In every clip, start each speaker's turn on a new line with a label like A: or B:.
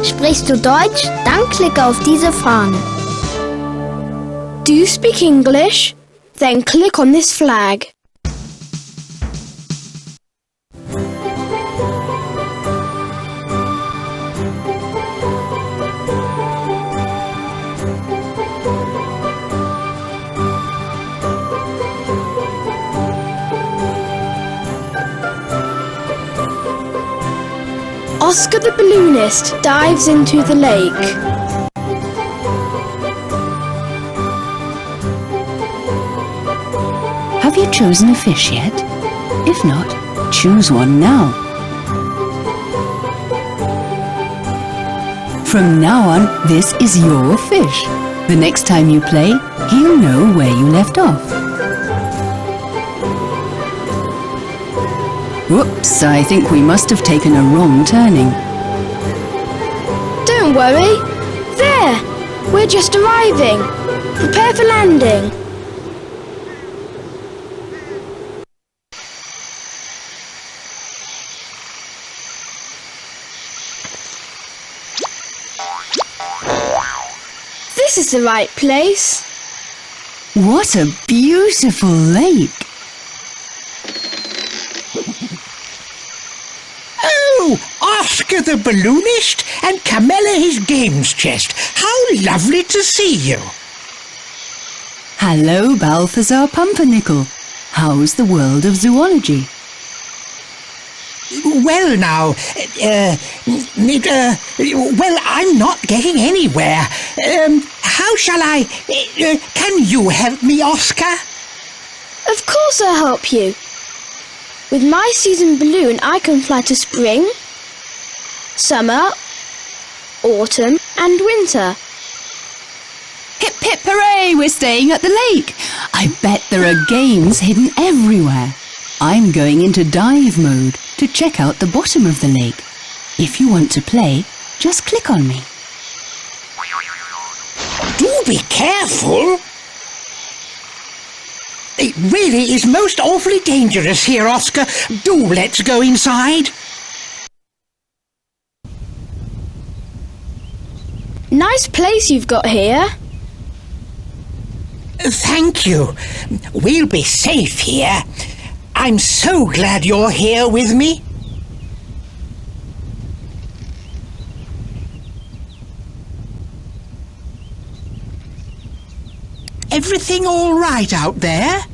A: Sprichst du Deutsch? Dann klicke auf diese Fahne.
B: Do you speak English? Then click on this flag. Oscar the Balloonist dives into the lake.
C: Have you chosen a fish yet? If not, choose one now. From now on, this is your fish. The next time you play, he'll know where you left off. Whoops, I think we must have taken a wrong turning.
B: Don't worry. There! We're just arriving. Prepare for landing. This is the right place.
C: What a beautiful lake!
D: Oh, Oscar the Balloonist and Camilla his games chest. How lovely to see you.
C: Hello, Balthazar Pumpernickel. How's the world of zoology?
D: Well now, well, I'm not getting anywhere. How shall I... can you help me, Oscar?
B: Of course I'll help you. With my season balloon, I can fly to spring, summer, autumn and winter.
C: Hip hip hooray, we're staying at the lake. I bet there are games hidden everywhere. I'm going into dive mode to check out the bottom of the lake. If you want to play, just click on me.
D: Do be careful. It really is most awfully dangerous here, Oscar. Do let's go inside.
B: Nice place you've got here.
D: Thank you. We'll be safe here. I'm so glad you're here with me. Everything all right out there?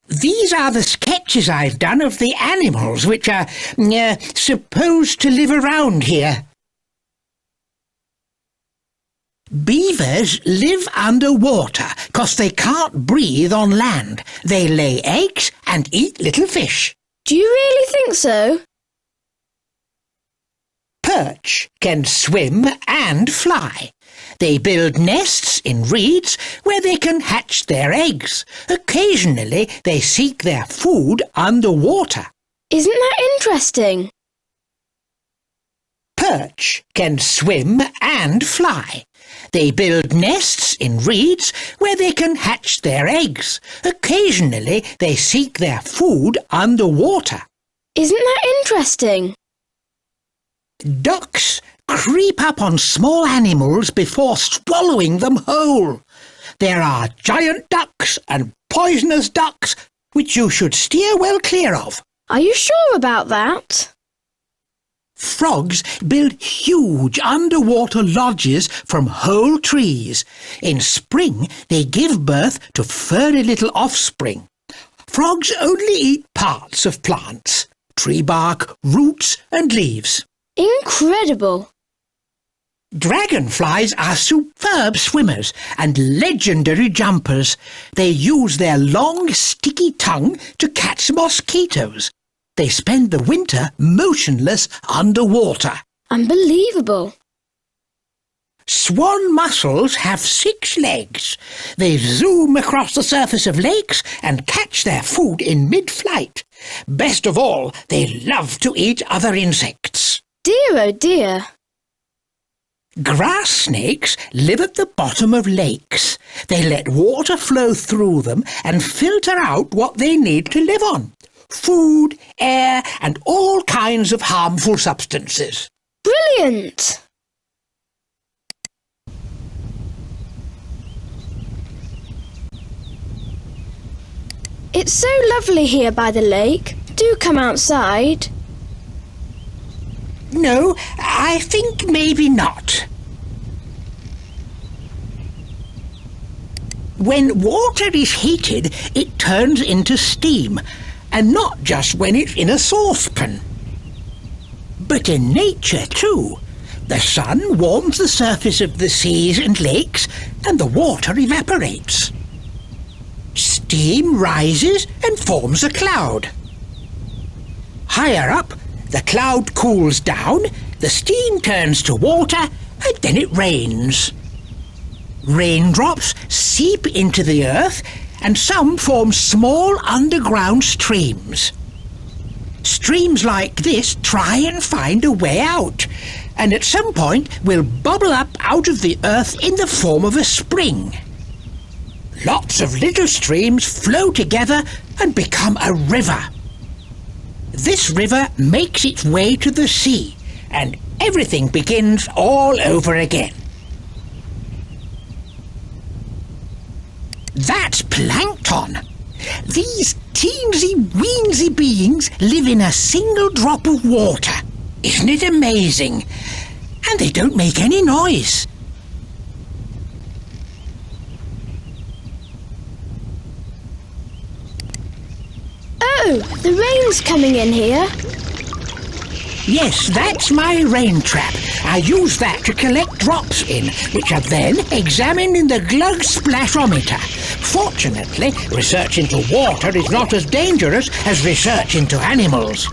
D: These are the sketches I've done of the animals which are supposed to live around here. Beavers live underwater 'cause they can't breathe on land. They lay eggs and eat little fish.
B: Do you really think so?
D: Perch can swim and fly. They build nests in reeds where they can hatch their eggs. Occasionally they seek their food underwater.
B: Isn't that interesting?
D: Perch can swim and fly. They build nests in reeds where they can hatch their eggs. Occasionally they seek their food underwater.
B: Isn't that interesting?
D: Ducks creep up on small animals before swallowing them whole. There are giant ducks and poisonous ducks which you should steer well clear of.
B: Are you sure about that?
D: Frogs build huge underwater lodges from whole trees. In spring, they give birth to furry little offspring. Frogs only eat parts of plants, tree bark, roots and leaves.
B: Incredible!
D: Dragonflies are superb swimmers and legendary jumpers. They use their long, sticky tongue to catch mosquitoes. They spend the winter motionless underwater.
B: Unbelievable!
D: Swan mussels have 6 legs. They zoom across the surface of lakes and catch their food in mid-flight. Best of all, they love to eat other insects.
B: Dear oh dear!
D: Grass snakes live at the bottom of lakes. They let water flow through them and filter out what they need to live on. Food, air, and all kinds of harmful substances.
B: Brilliant! It's so lovely here by the lake. Do come outside.
D: No, I think maybe not. When water is heated, it turns into steam, and not just when it's in a saucepan. But in nature too. The sun warms the surface of the seas and lakes, and the water evaporates. Steam rises and forms a cloud. Higher up, the cloud cools down, the steam turns to water, and then it rains. Raindrops seep into the earth, and some form small underground streams. Streams like this try and find a way out, and at some point will bubble up out of the earth in the form of a spring. Lots of little streams flow together and become a river. This river makes its way to the sea, and everything begins all over again. That's plankton. These teensy-weensy beings live in a single drop of water. Isn't it amazing? And they don't make any noise.
B: Oh, the rain's coming in here.
D: Yes, that's my rain trap. I use that to collect drops in, which are then examined in the glug splashometer. Fortunately, research into water is not as dangerous as research into animals.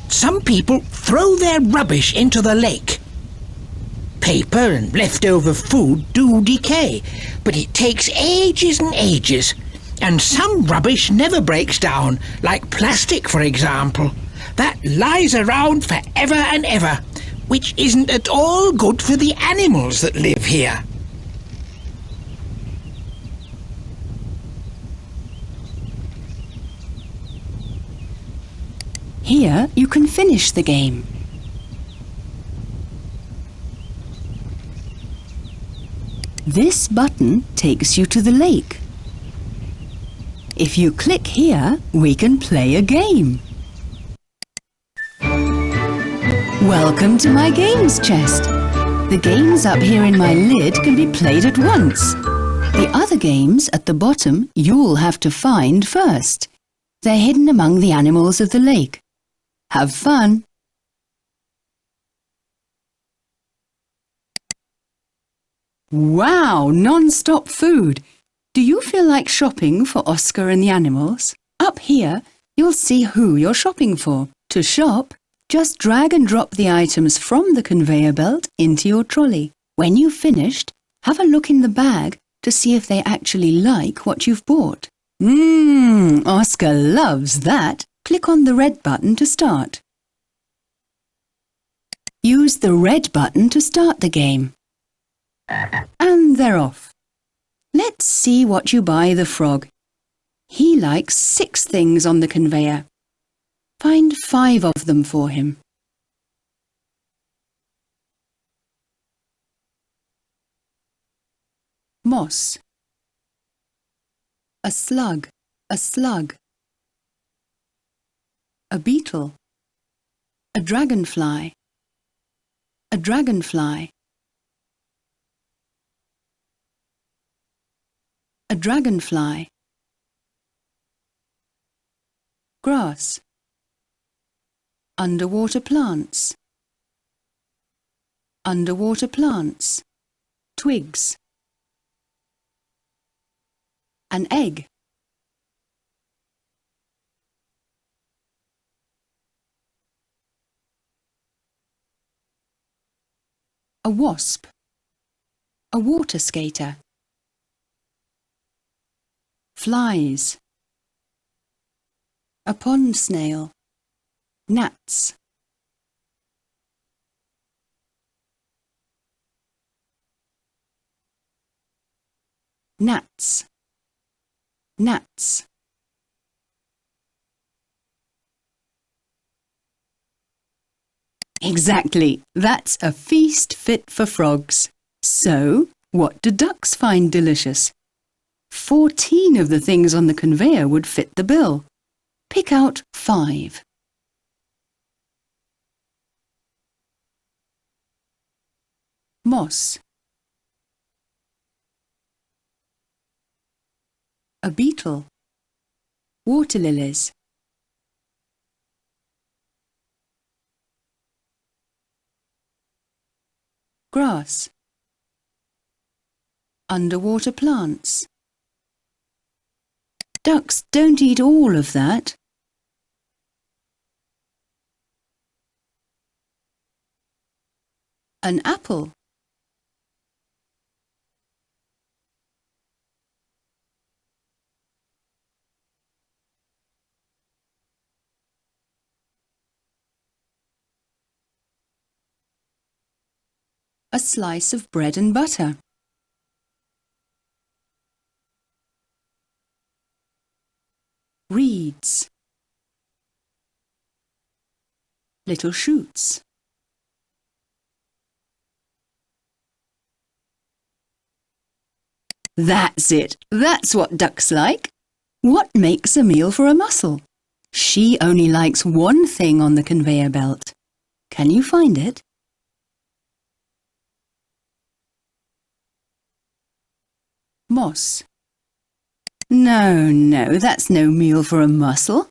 D: Some people throw their rubbish into the lake. Paper and leftover food do decay, but it takes ages and ages. And some rubbish never breaks down, like plastic, for example. That lies around forever and ever, which isn't at all good for the animals that live here.
C: Here you can finish the game. This button takes you to the lake. If you click here, we can play a game. Welcome to my games chest. The games up here in my lid can be played at once. The other games at the bottom you'll have to find first. They're hidden among the animals of the lake. Have fun! Wow, non-stop food! Do you feel like shopping for Oscar and the animals? Up here, you'll see who you're shopping for. To shop, just drag and drop the items from the conveyor belt into your trolley. When you've finished, have a look in the bag to see if they actually like what you've bought. Oscar loves that. Click on the red button to start. Use the red button to start the game. And they're off. Let's see what you buy the frog. He likes 6 things on the conveyor. Find 5 of them for him. Moss. A slug, a slug. A beetle. A dragonfly. A dragonfly. A dragonfly. Grass. Underwater plants. Underwater plants. Twigs. An egg. A wasp. A water skater. Flies. A pond snail. Gnats. Gnats. Gnats. Exactly. That's a feast fit for frogs. So, what do ducks find delicious? 14 of the things on the conveyor would fit the bill. Pick out 5. Moss. A beetle. Water lilies. Grass. Underwater plants. Ducks don't eat all of that. An apple. A slice of bread and butter. Reeds. Little shoots. That's it. That's what ducks like. What makes a meal for a mussel? She only likes one thing on the conveyor belt. Can you find it? Moss. No, that's no meal for a mussel.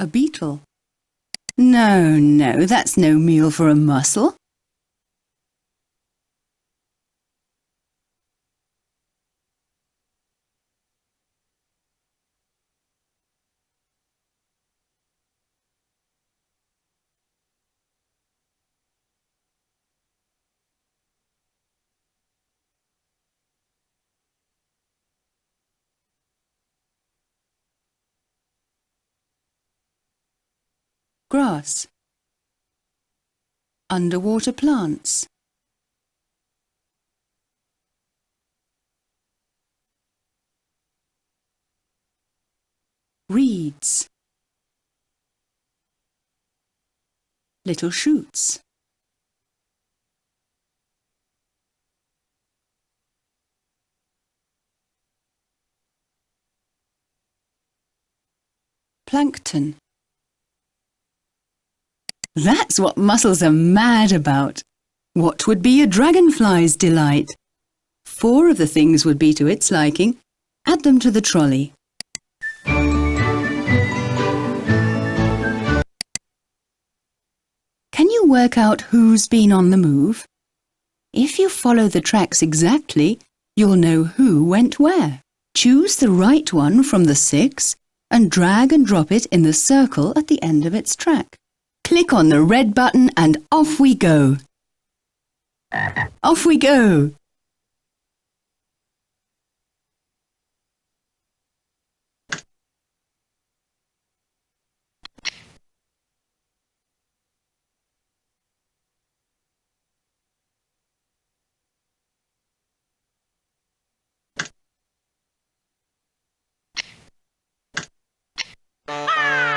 C: A beetle. No, that's no meal for a mussel. Grass. Underwater plants. Reeds. Little shoots. Plankton. That's what mussels are mad about. What would be a dragonfly's delight? 4 of the things would be to its liking. Add them to the trolley. Can you work out who's been on the move? If you follow the tracks exactly, you'll know who went where. Choose the right one from the 6 and drag and drop it in the circle at the end of its track. Click on the red button and off we go. Off we go!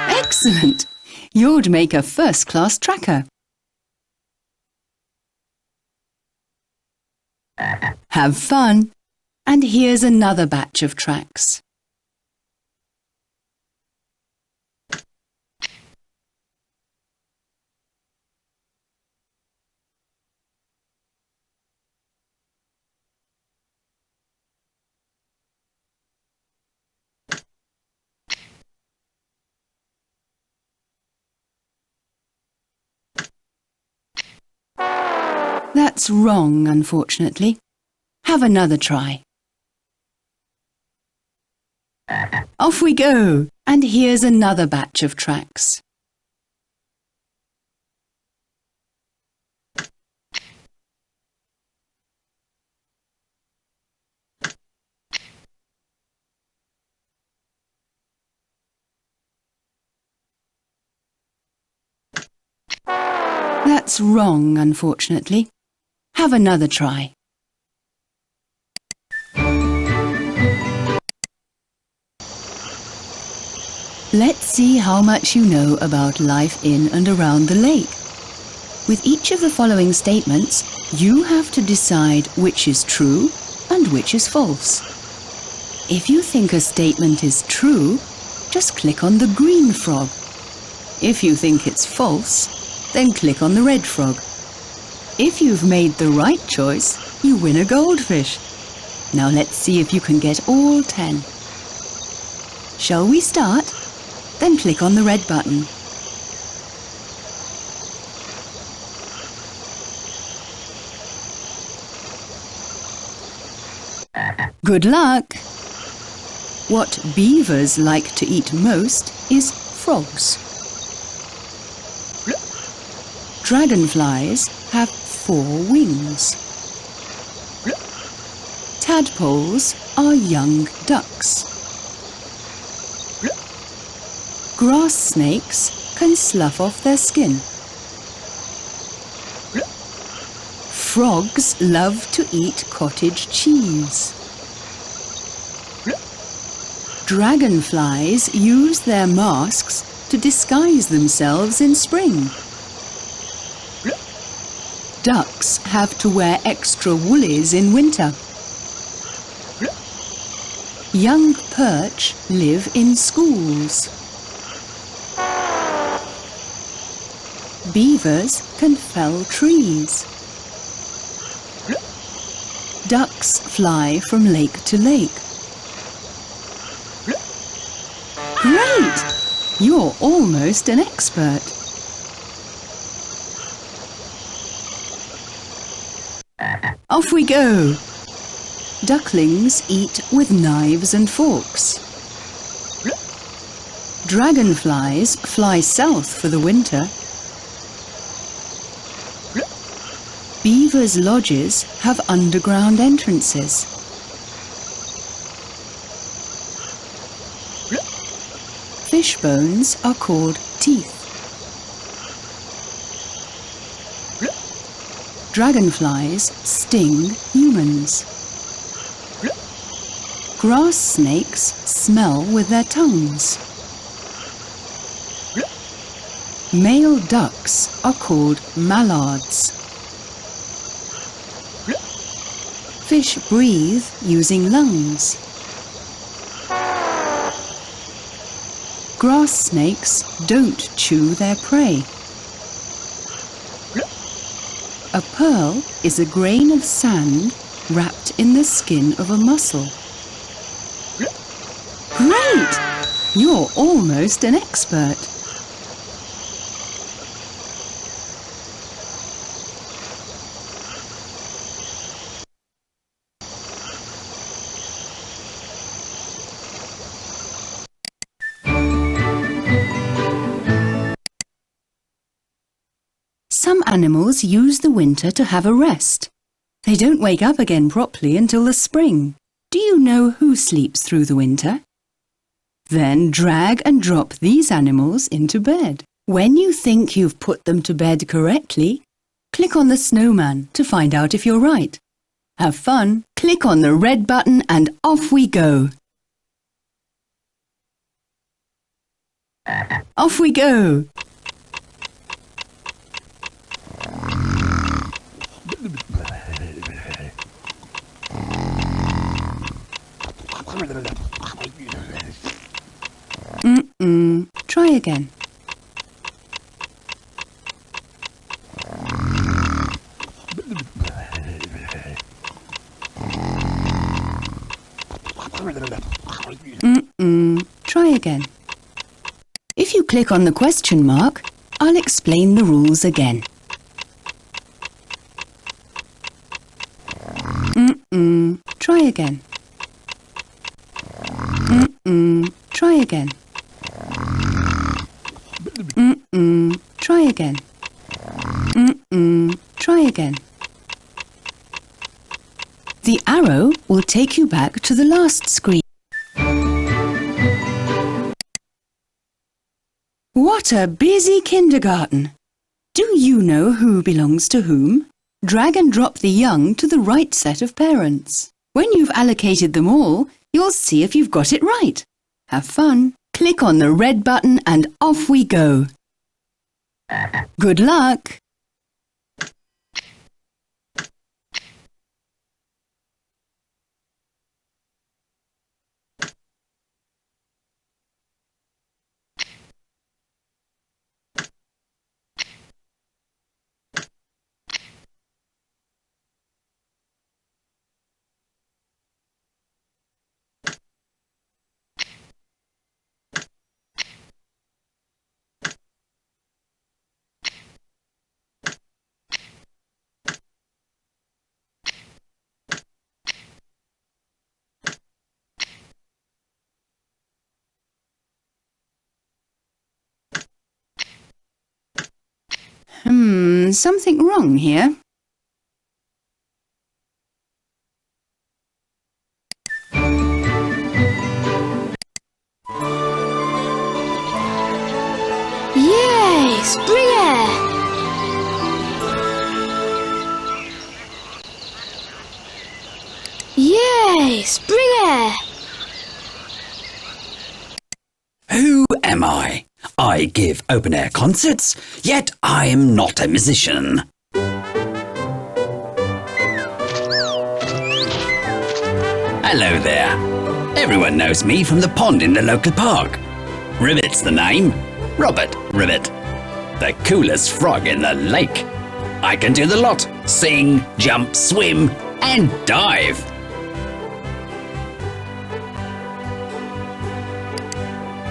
C: Excellent! You'd make a first-class tracker. Have fun! And here's another batch of tracks. That's wrong, unfortunately. Have another try. Off we go! And here's another batch of tracks. That's wrong, unfortunately. Have another try. Let's see how much you know about life in and around the lake. With each of the following statements, you have to decide which is true and which is false. If you think a statement is true, just click on the green frog. If you think it's false, then click on the red frog. If you've made the right choice, you win a goldfish. Now let's see if you can get all 10. Shall we start? Then click on the red button. Good luck! What beavers like to eat most is frogs. Dragonflies have 4 wings. Tadpoles are young ducks. Grass snakes can slough off their skin. Frogs love to eat cottage cheese. Dragonflies use their masks to disguise themselves in spring. Ducks have to wear extra woolies in winter. Young perch live in schools. Beavers can fell trees. Ducks fly from lake to lake. Great! You're almost an expert. Off we go! Ducklings eat with knives and forks. Dragonflies fly south for the winter. Beavers' lodges have underground entrances. Fish bones are called teeth. Dragonflies sting humans. Grass snakes smell with their tongues. Male ducks are called mallards. Fish breathe using lungs. Grass snakes don't chew their prey. A pearl is a grain of sand wrapped in the skin of a mussel. Great! You're almost an expert. Some animals use the winter to have a rest. They don't wake up again properly until the spring. Do you know who sleeps through the winter? Then drag and drop these animals into bed. When you think you've put them to bed correctly, click on the snowman to find out if you're right. Have fun, click on the red button and off we go. Off we go! Try again. Try again. If you click on the question mark, I'll explain the rules again. Try again. Try again. Try again. Try again. The arrow will take you back to the last screen. What a busy kindergarten! Do you know who belongs to whom? Drag and drop the young to the right set of parents. When you've allocated them all, you'll see if you've got it right. Have fun. Click on the red button and off we go. Good luck! Something wrong here.
B: Yay! Spring air! Yay! Spring air!
E: Who am I? I give open-air concerts, yet I am not a musician. Hello there. Everyone knows me from the pond in the local park. Ribbit's the name. Robert Ribbit. The coolest frog in the lake. I can do the lot. Sing, jump, swim, and dive.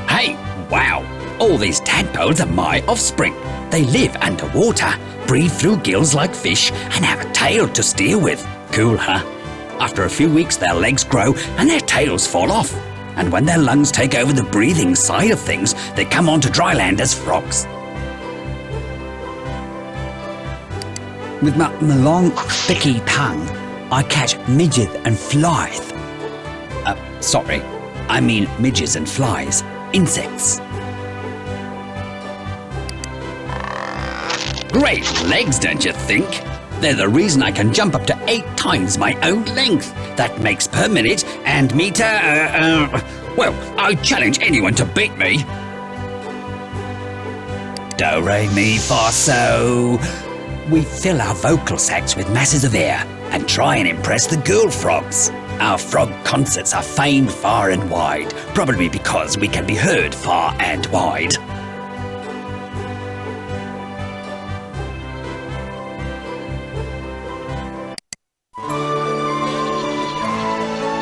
E: Hey, wow. All these tadpoles are my offspring. They live underwater, breathe through gills like fish, and have a tail to steer with. Cool, huh? After a few weeks, their legs grow and their tails fall off. And when their lungs take over the breathing side of things, they come onto dry land as frogs. With my long, thicky tongue, I catch midges and flies. Sorry, I mean midges and flies. Insects. Great legs, don't you think? They're the reason I can jump up to 8 times my own length. That makes per minute and meter, well, I challenge anyone to beat me. Do, re, mi, fa, so. We fill our vocal sacs with masses of air and try and impress the girl frogs. Our frog concerts are famed far and wide, probably because we can be heard far and wide.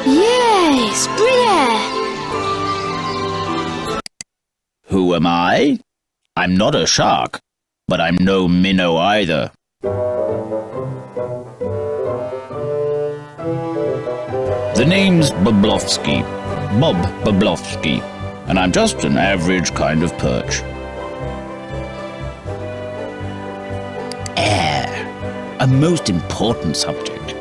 B: Yay! Spring air!
F: Who am I? I'm not a shark, but I'm no minnow either. The name's Boblowski, Bob Boblowski, and I'm just an average kind of perch. Air, a most important subject.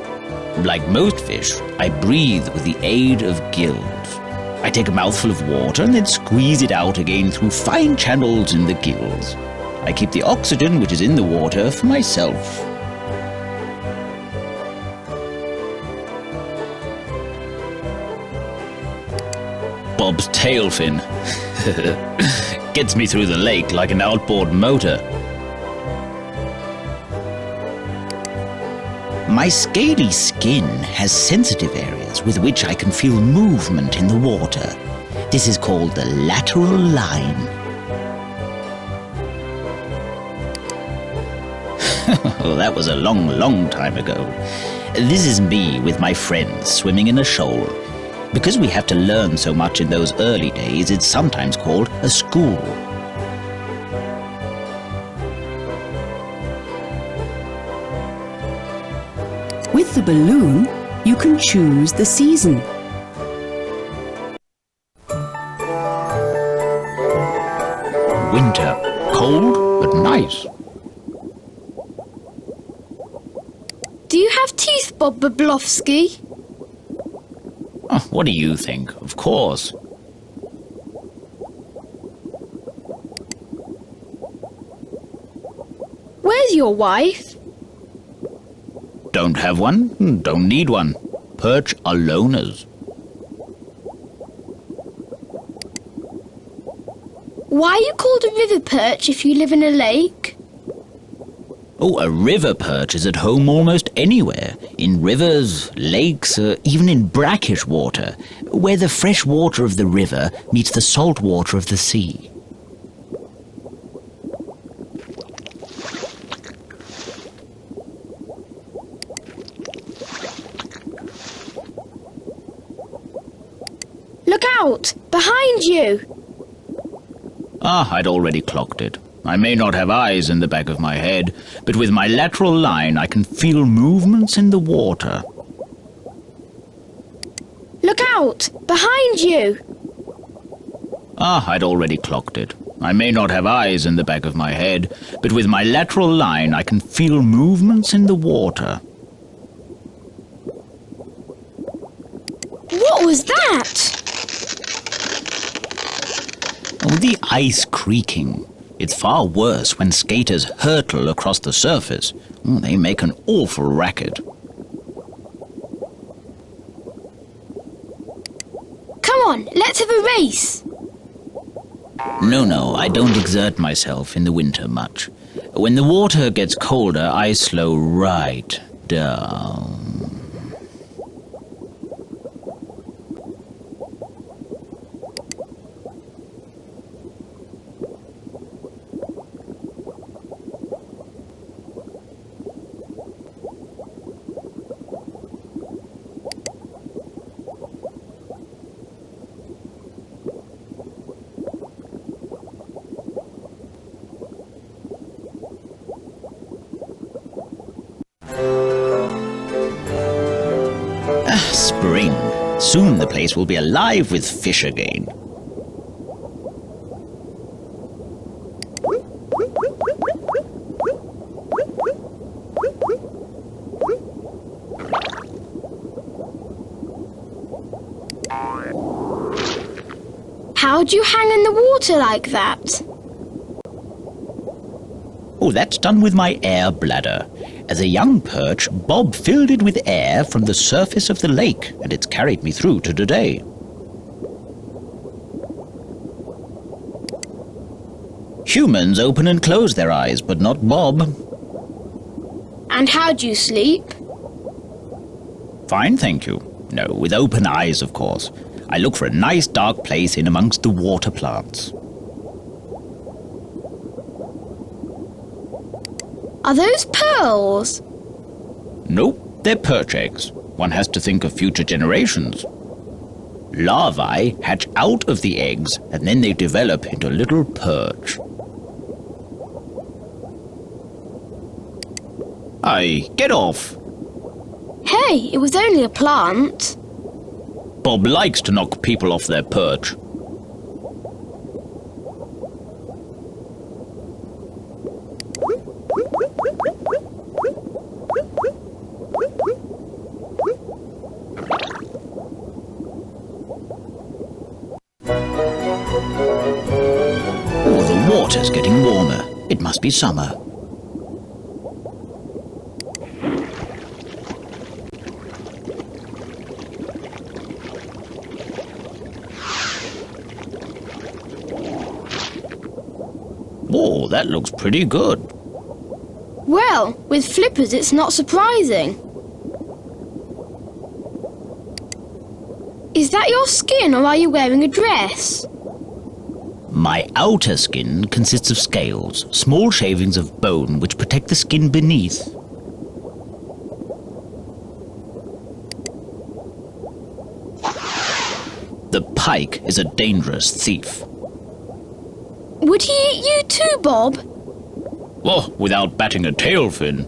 F: Like most fish, I breathe with the aid of gills. I take a mouthful of water and then squeeze it out again through fine channels in the gills. I keep the oxygen which is in the water for myself. Bob's tail fin gets me through the lake like an outboard motor. My scaly skin has sensitive areas with which I can feel movement in the water. This is called the lateral line. That was a long, long time ago. This is me with my friends swimming in a shoal. Because we have to learn so much in those early days, it's sometimes called a school.
C: With the balloon, you can choose the season.
F: Winter. Cold, but nice.
B: Do you have teeth, Bob Boblowski?
F: Oh, what do you think? Of course.
B: Where's your wife?
F: Don't have one, don't need one. Perch are loners.
B: Why are you called a river perch if you live in a lake?
F: Oh, a river perch is at home almost anywhere. In rivers, lakes, even in brackish water, where the fresh water of the river meets the salt water of the sea.
B: Look out! Behind you!
F: Ah, I'd already clocked it. I may not have eyes in the back of my head, but with my lateral line I can feel movements in the water.
B: Look out! Behind you!
F: Ah, I'd already clocked it. I may not have eyes in the back of my head, but with my lateral line I can feel movements in the water.
B: What was that?
F: Oh, the ice creaking. It's far worse when skaters hurtle across the surface. Oh, they make an awful racket.
B: Come on, let's have a race!
F: No, I don't exert myself in the winter much. When the water gets colder, I slow right down. Spring. Soon the place will be alive with fish again.
B: How'd you hang in the water like that?
F: Oh, that's done with my air bladder. As a young perch, Bob filled it with air from the surface of the lake, and it's carried me through to today. Humans open and close their eyes, but not Bob.
B: And how'd you sleep?
F: Fine, thank you. No, with open eyes, of course. I look for a nice dark place in amongst the water plants.
B: Are those pearls?
F: Nope, they're perch eggs. One has to think of future generations. Larvae hatch out of the eggs, and then they develop into little perch. Aye, get off!
B: Hey, it was only a plant.
F: Bob likes to knock people off their perch. Oh, the water's getting warmer. It must be summer. Oh, that looks pretty good.
B: Well, with flippers it's not surprising. Is that your skin or are you wearing a dress?
F: My outer skin consists of scales, small shavings of bone which protect the skin beneath. The pike is a dangerous thief.
B: Would he eat you too, Bob?
F: Oh, without batting a tail fin.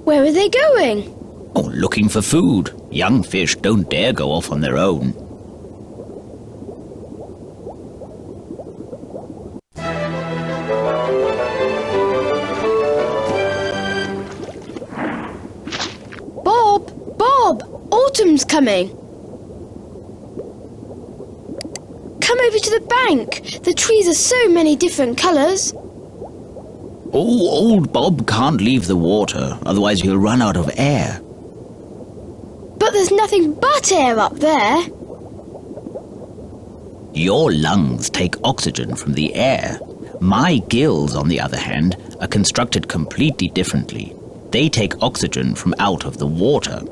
B: Where are they going?
F: Oh, looking for food. Young fish don't dare go off on their own.
B: Bob! Autumn's coming! Come over to the bank. The trees are so many different colours.
F: Oh, old Bob can't leave the water, otherwise he'll run out of air.
B: But there's nothing but air up there.
F: Your lungs take oxygen from the air. My gills, on the other hand, are constructed completely differently. They take oxygen from out of the water.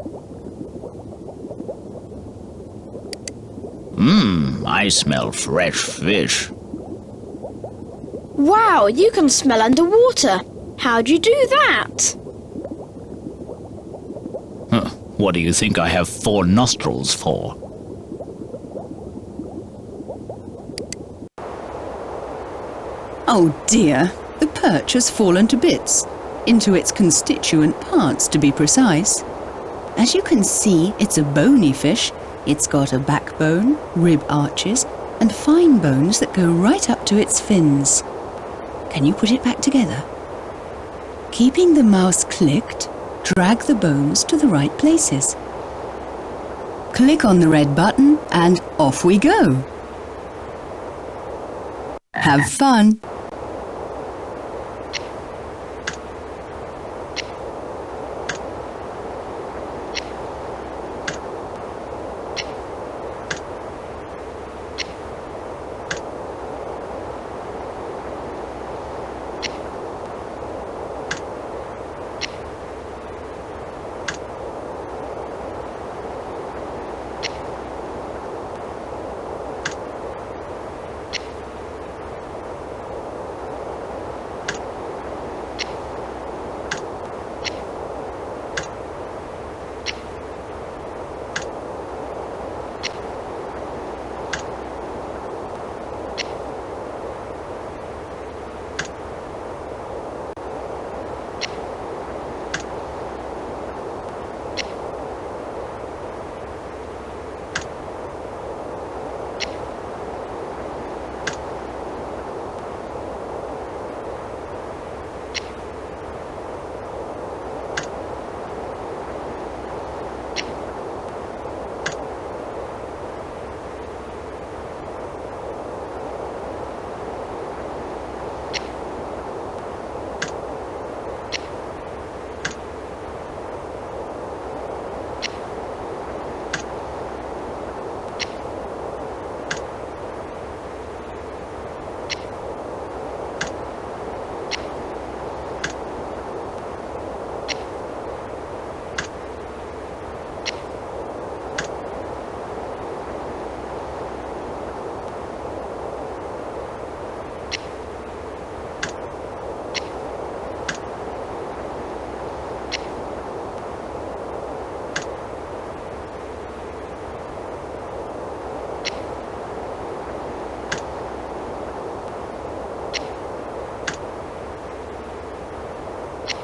F: I smell fresh fish.
B: Wow, you can smell underwater. How'd you do that?
F: What do you think I have 4 nostrils for?
C: Oh dear, the perch has fallen to bits, into its constituent parts to be precise. As you can see, it's a bony fish. It's got a backbone, rib arches, and fine bones that go right up to its fins. Can you put it back together? Keeping the mouse clicked, drag the bones to the right places. Click on the red button and off we go. Have fun!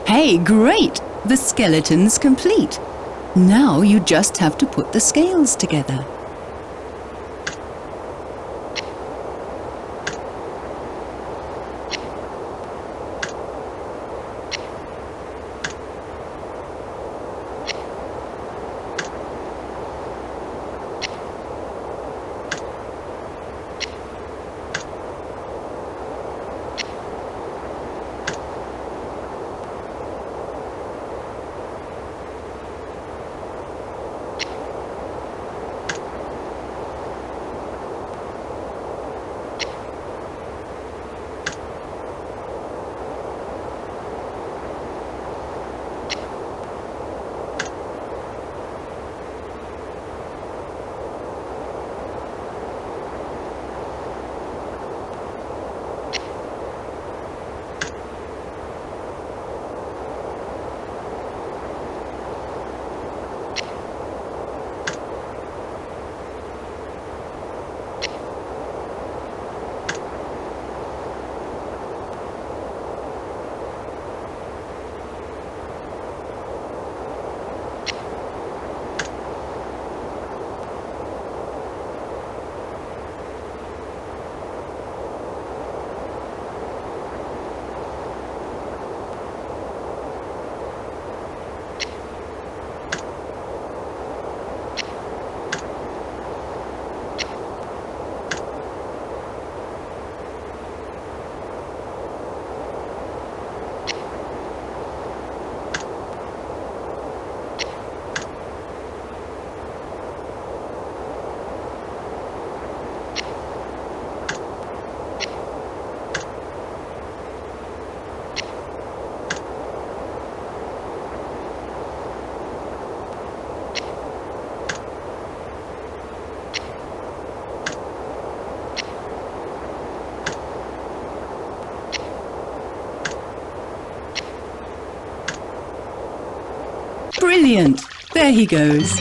C: Hey, great! The skeleton's complete. Now you just have to put the scales together. Brilliant! There he goes.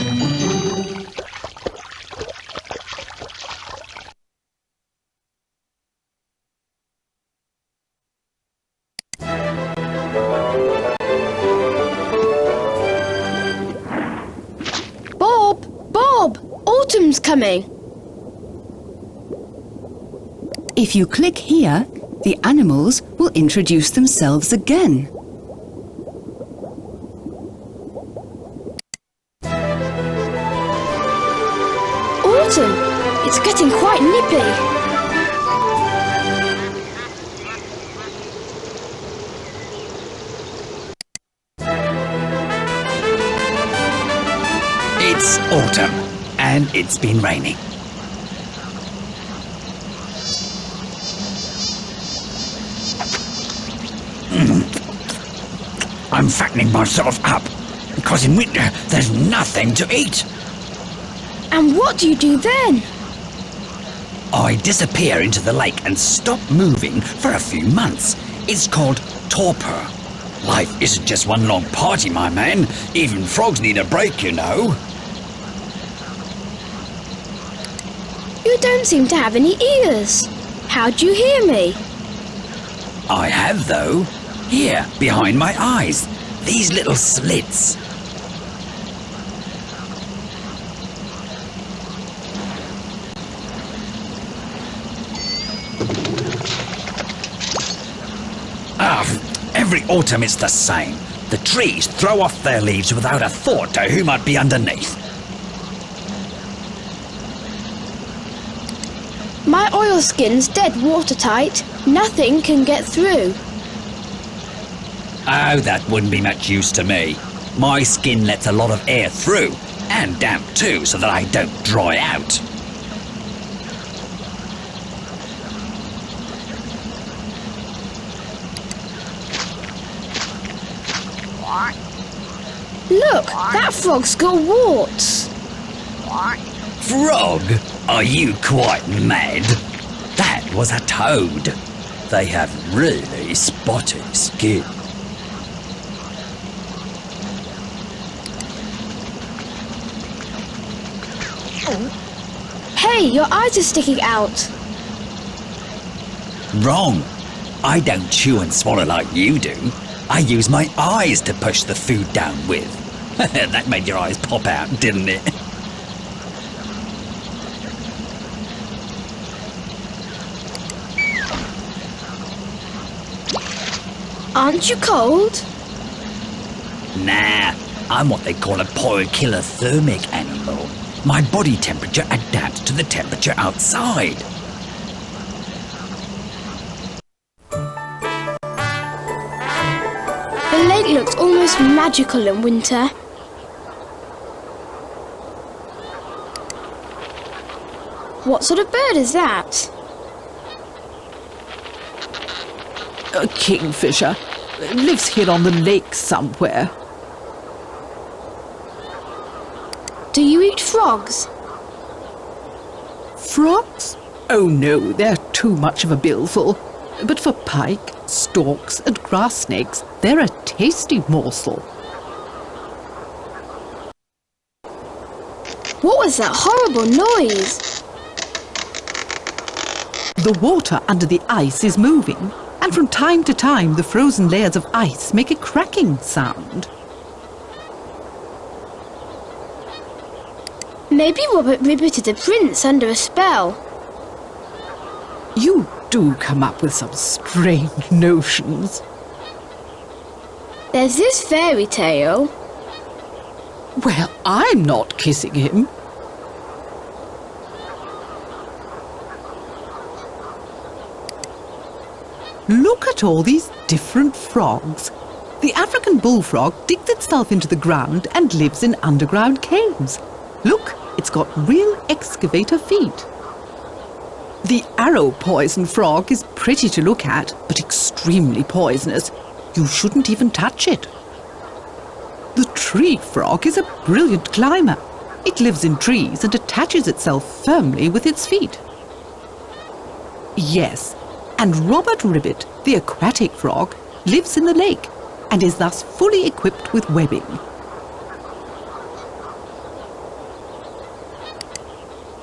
B: Bob! Autumn's coming.
C: If you click here, the animals will introduce themselves again.
B: Autumn! It's getting quite nippy.
E: It's autumn, and it's been raining. I'm fattening myself up, because in winter there's nothing to eat.
B: And what do you do then?
E: I disappear into the lake and stop moving for a few months. It's called torpor. Life isn't just one long party, my man. Even frogs need a break, you know.
B: You don't seem to have any ears. How'd you hear me?
E: I have, though. Here, behind my eyes. These little slits. Every autumn it's the same. The trees throw off their leaves without a thought to who might be underneath.
B: My oilskin's dead watertight. Nothing can get through.
E: Oh, that wouldn't be much use to me. My skin lets a lot of air through, and damp too, so that I don't dry out.
B: Look, that frog's got warts.
E: Frog? Are you quite mad? That was a toad. They have really spotty skin.
B: Hey, your eyes are sticking out.
E: Wrong. I don't chew and swallow like you do. I use my eyes to push the food down with. That made your eyes pop out, didn't it?
B: Aren't you cold?
E: Nah, I'm what they call a poikilothermic animal. My body temperature adapts to the temperature outside.
B: The lake looks almost magical in winter. What sort of bird is that?
G: A kingfisher. Lives here on the lake somewhere.
B: Do you eat frogs?
G: Frogs? Oh no, they're too much of a billful. But for pike, storks and grass snakes, they're a tasty morsel.
B: What was that horrible noise?
G: The water under the ice is moving, and from time to time the frozen layers of ice make a cracking sound.
B: Maybe Robert ribbited a prince under a spell.
G: You do come up with some strange notions.
B: There's this fairy tale.
G: Well, I'm not kissing him. Look at all these different frogs. The African bullfrog digs itself into the ground and lives in underground caves. Look, it's got real excavator feet. The arrow poison frog is pretty to look at, but extremely poisonous. You shouldn't even touch it. The tree frog is a brilliant climber. It lives in trees and attaches itself firmly with its feet. Yes, and Robert Ribbit, the aquatic frog, lives in the lake and is thus fully equipped with webbing.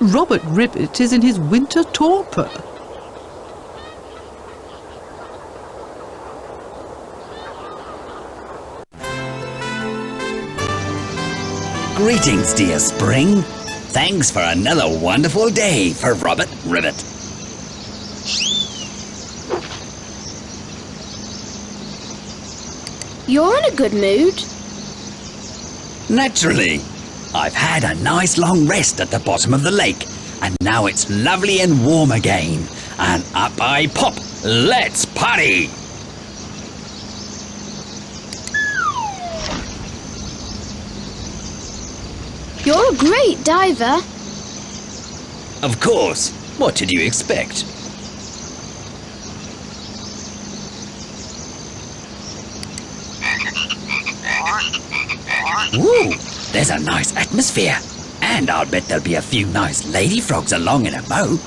G: Robert Ribbit is in his winter torpor.
E: Greetings, dear Spring. Thanks for another wonderful day for Robert Ribbit.
B: You're in a good mood.
E: Naturally. I've had a nice long rest at the bottom of the lake, and now it's lovely and warm again. And up I pop. Let's party!
B: You're a great diver.
E: Of course. What did you expect? Woo! There's a nice atmosphere. And I'll bet there'll be a few nice lady frogs along in a boat.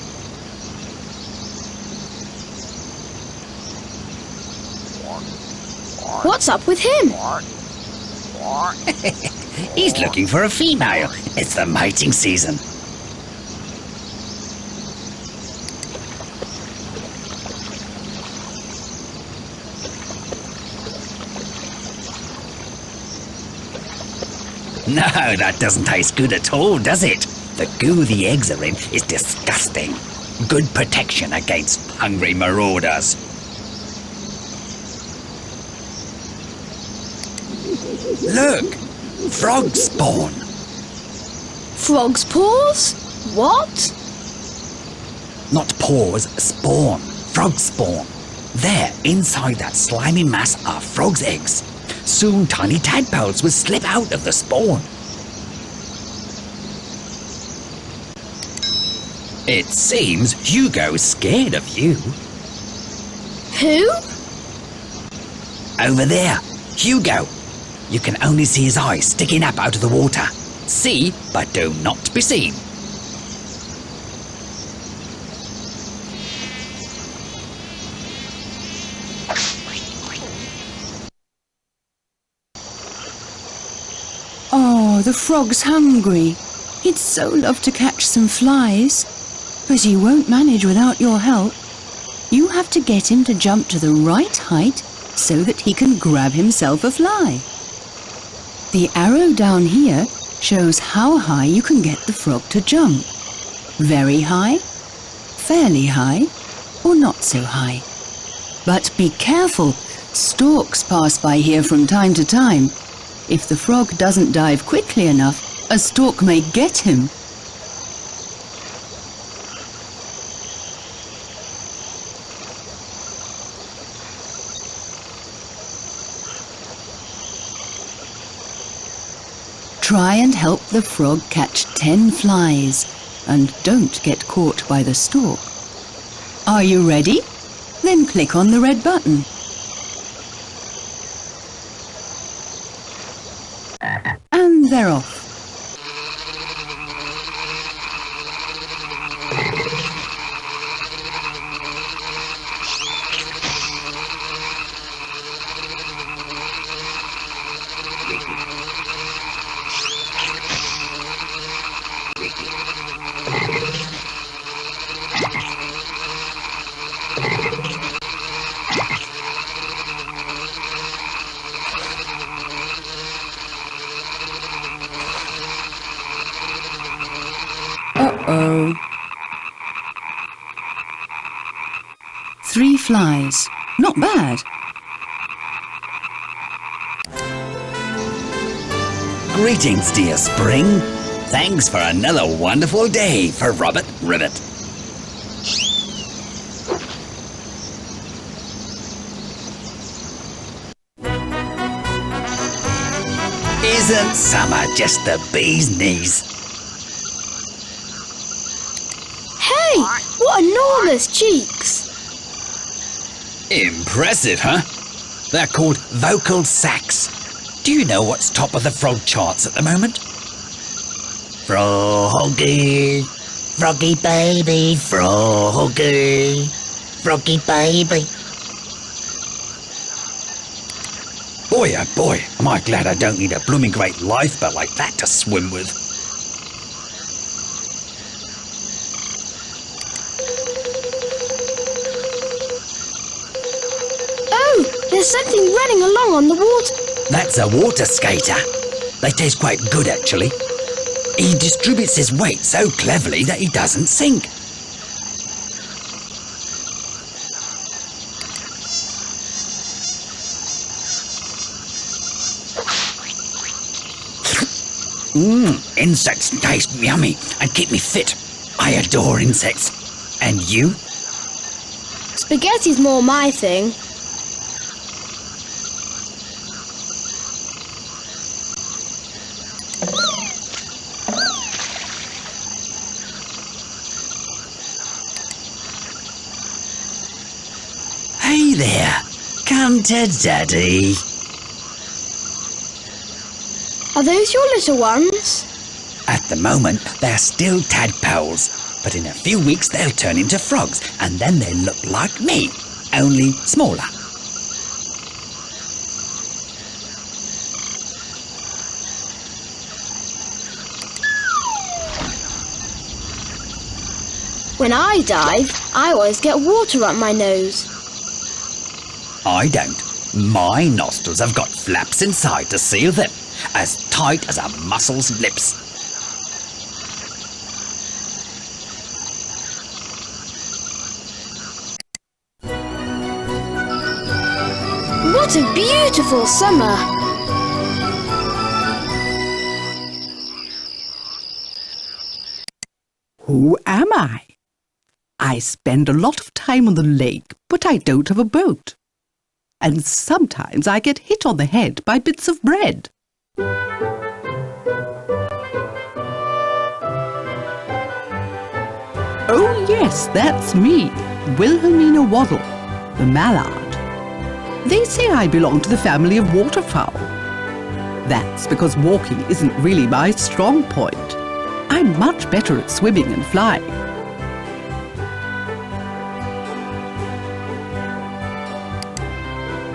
B: What's up with him?
E: He's looking for a female. It's the mating season. No, that doesn't taste good at all, does it? The goo the eggs are in is disgusting. Good protection against hungry marauders. Look! Frog spawn!
B: Frog's paws? What?
E: Not paws, spawn. Frog spawn. There, inside that slimy mass are frog's eggs. Soon tiny tadpoles will slip out of the spawn. It seems Hugo's scared of you.
B: Who?
E: Over there, Hugo. You can only see his eyes sticking up out of the water. See, but do not be seen.
C: Oh, the frog's hungry. He'd so love to catch some flies, but he won't manage without your help. You have to get him to jump to the right height so that he can grab himself a fly. The arrow down here shows how high you can get the frog to jump. Very high, fairly high, or not so high. But be careful, storks pass by here from time to time. If the frog doesn't dive quickly enough, a stork may get him. Try and help the frog catch 10 flies, and don't get caught by the stork. Are you ready? Then click on the red button. And they're off. Uh-oh. 3 flies. Not bad.
E: Greetings, dear Spring. Thanks for another wonderful day for Robert Ribbit. Isn't summer just the bee's knees?
B: Hey, what enormous cheeks!
E: Impressive, huh? They're called vocal sacs. Do you know what's top of the frog charts at the moment? Froggy, froggy baby, froggy, froggy baby. Boy, oh boy, am I glad I don't need a blooming great lifeboat like that to swim with.
B: There's something running along on the water.
E: That's a water skater. They taste quite good, actually. He distributes his weight so cleverly that he doesn't sink. Insects taste yummy and keep me fit. I adore insects. And you?
B: Spaghetti's more my thing.
E: Hey there. Come to Daddy.
B: Are those your little ones?
E: At the moment, they're still tadpoles, but in a few weeks they'll turn into frogs, and then they'll look like me, only smaller.
B: When I dive, I always get water up my nose.
E: I don't. My nostrils have got flaps inside to seal them, as tight as a mussel's lips.
B: What a beautiful summer!
G: Who am I? I spend a lot of time on the lake, but I don't have a boat. And sometimes I get hit on the head by bits of bread. Oh yes, that's me, Wilhelmina Waddle, the mallard. They say I belong to the family of waterfowl. That's because walking isn't really my strong point. I'm much better at swimming and flying.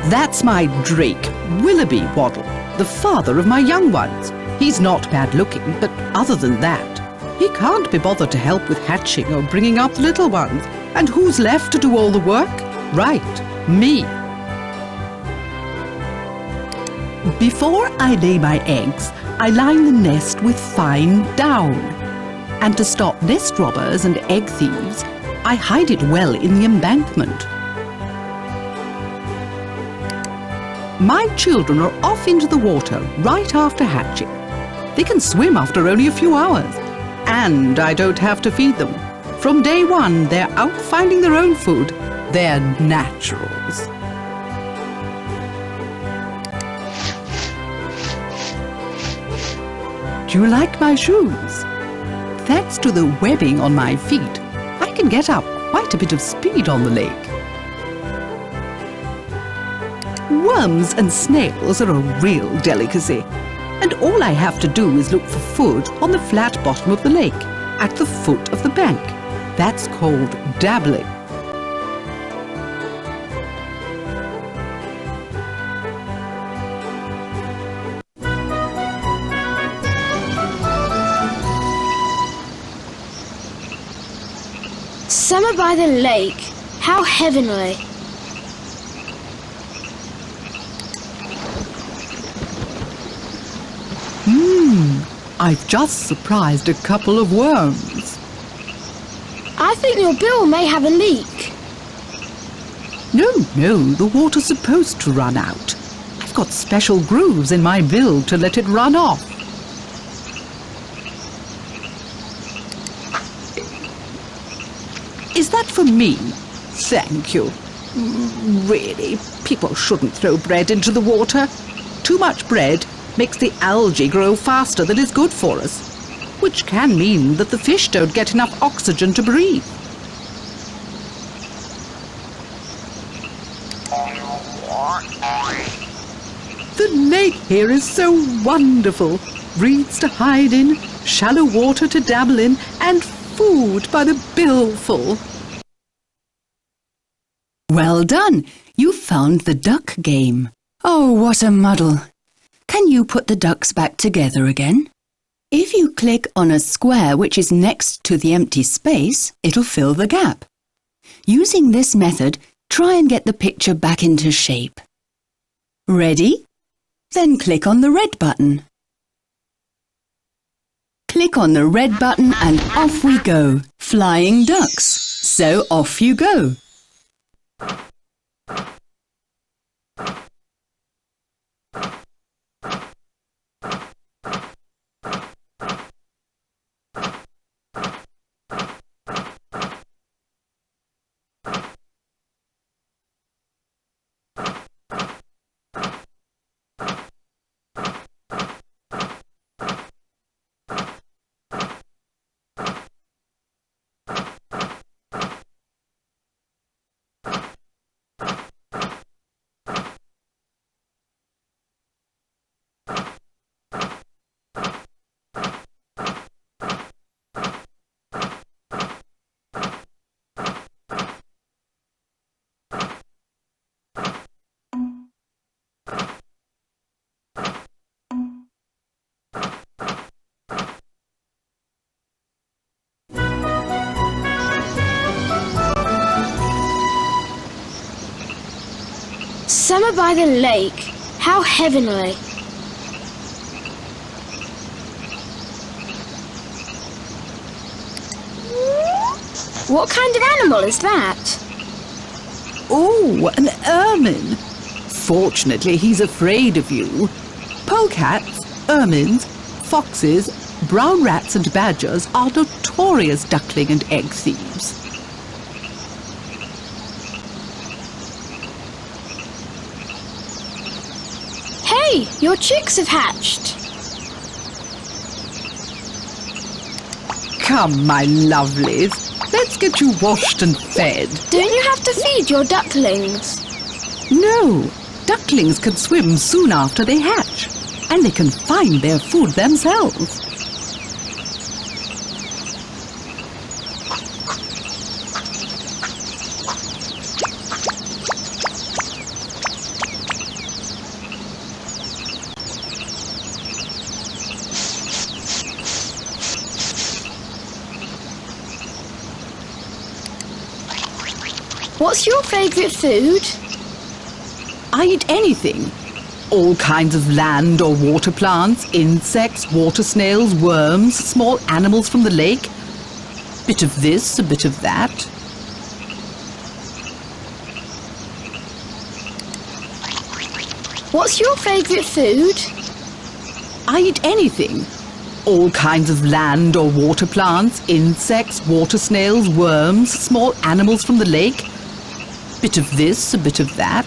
G: That's my drake, Willoughby Waddle, the father of my young ones. He's not bad looking, but other than that, he can't be bothered to help with hatching or bringing up the little ones. And who's left to do all the work? Right, me. Before I lay my eggs, I line the nest with fine down. And to stop nest robbers and egg thieves, I hide it well in the embankment. My children are off into the water right after hatching. They can swim after only a few hours. And I don't have to feed them. From day one, they're out finding their own food. They're naturals. Do you like my shoes? Thanks to the webbing on my feet, I can get up quite a bit of speed on the lake. Worms and snails are a real delicacy, and all I have to do is look for food on the flat bottom of the lake, at the foot of the bank. That's called dabbling.
B: Summer by the lake. How heavenly.
G: I've just surprised a couple of worms.
B: I think your bill may have a leak.
G: No, the water's supposed to run out. I've got special grooves in my bill to let it run off. Is that for me? Thank you. Really, people shouldn't throw bread into the water. Too much bread makes the algae grow faster than is good for us, which can mean that the fish don't get enough oxygen to breathe. The lake here is so wonderful. Reeds to hide in, shallow water to dabble in, and food by the billful.
C: Well done! You found the duck game. Oh, what a muddle! Can you put the ducks back together again? If you click on a square which is next to the empty space, it'll fill the gap. Using this method, try and get the picture back into shape. Ready? Then click on the red button. Click on the red button and off we go. Flying ducks. So off you go.
B: Summer by the lake. How heavenly. What kind of animal is that?
G: Oh, an ermine. Fortunately, he's afraid of you. Polecats, ermines, foxes, brown rats and badgers are notorious duckling and egg thieves.
B: Hey, your chicks have hatched.
G: Come, my lovelies, let's get you washed and fed.
B: Don't you have to feed your ducklings?
G: No, ducklings can swim soon after they hatch, and they can find their food themselves.
B: What's your favourite food?
G: I eat anything. All kinds of land or water plants, insects, water snails, worms, small animals from the lake. Bit of this, a bit of that.
B: What's your favourite food?
G: I eat anything. All kinds of land or water plants, insects, water snails, worms, small animals from the lake. Bit of this, a bit of that.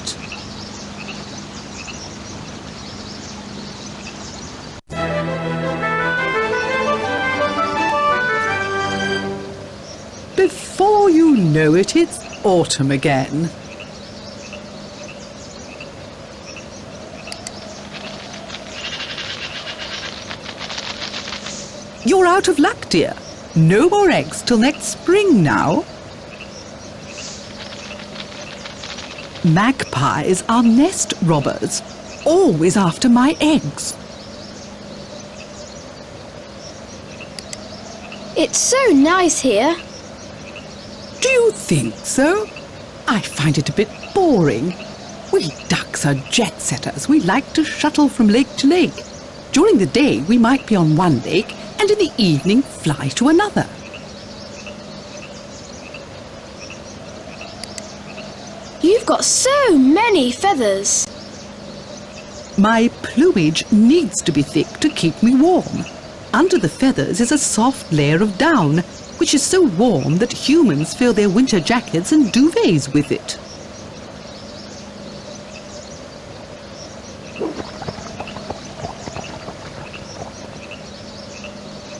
G: Before you know it, it's autumn again. You're out of luck, dear. No more eggs till next spring now. Magpies are nest robbers, always after my eggs.
B: It's so nice here.
G: Do you think so? I find it a bit boring. We ducks are jet setters. We like to shuttle from lake to lake. During the day, we might be on one lake, and in the evening fly to another.
B: You've got so many feathers.
G: My plumage needs to be thick to keep me warm. Under the feathers is a soft layer of down, which is so warm that humans fill their winter jackets and duvets with it.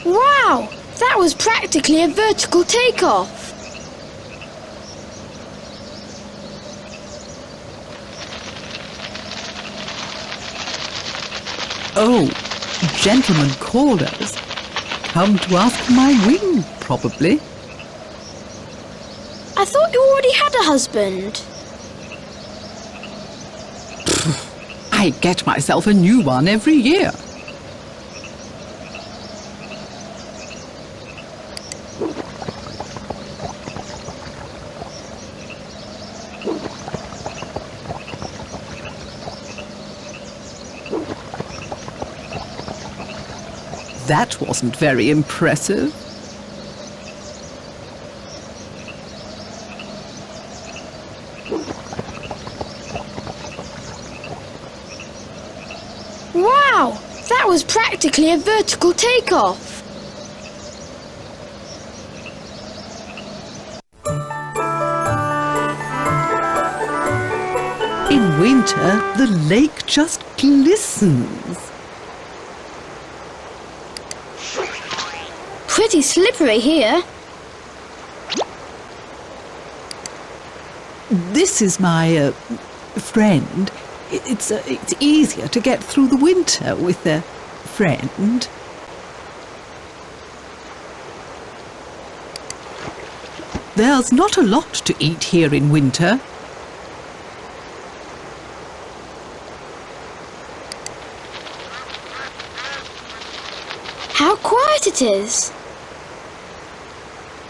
B: Wow, that was practically a vertical takeoff.
G: Oh, gentlemen callers. Come to ask for my ring, probably.
B: I thought you already had a husband.
G: I get myself a new one every year. That wasn't very impressive.
B: Wow! That was practically a vertical takeoff.
G: In winter, the lake just glistens.
B: Pretty slippery here.
G: This is my friend. It's easier to get through the winter with a friend. There's not a lot to eat here in winter.
B: How quiet it is.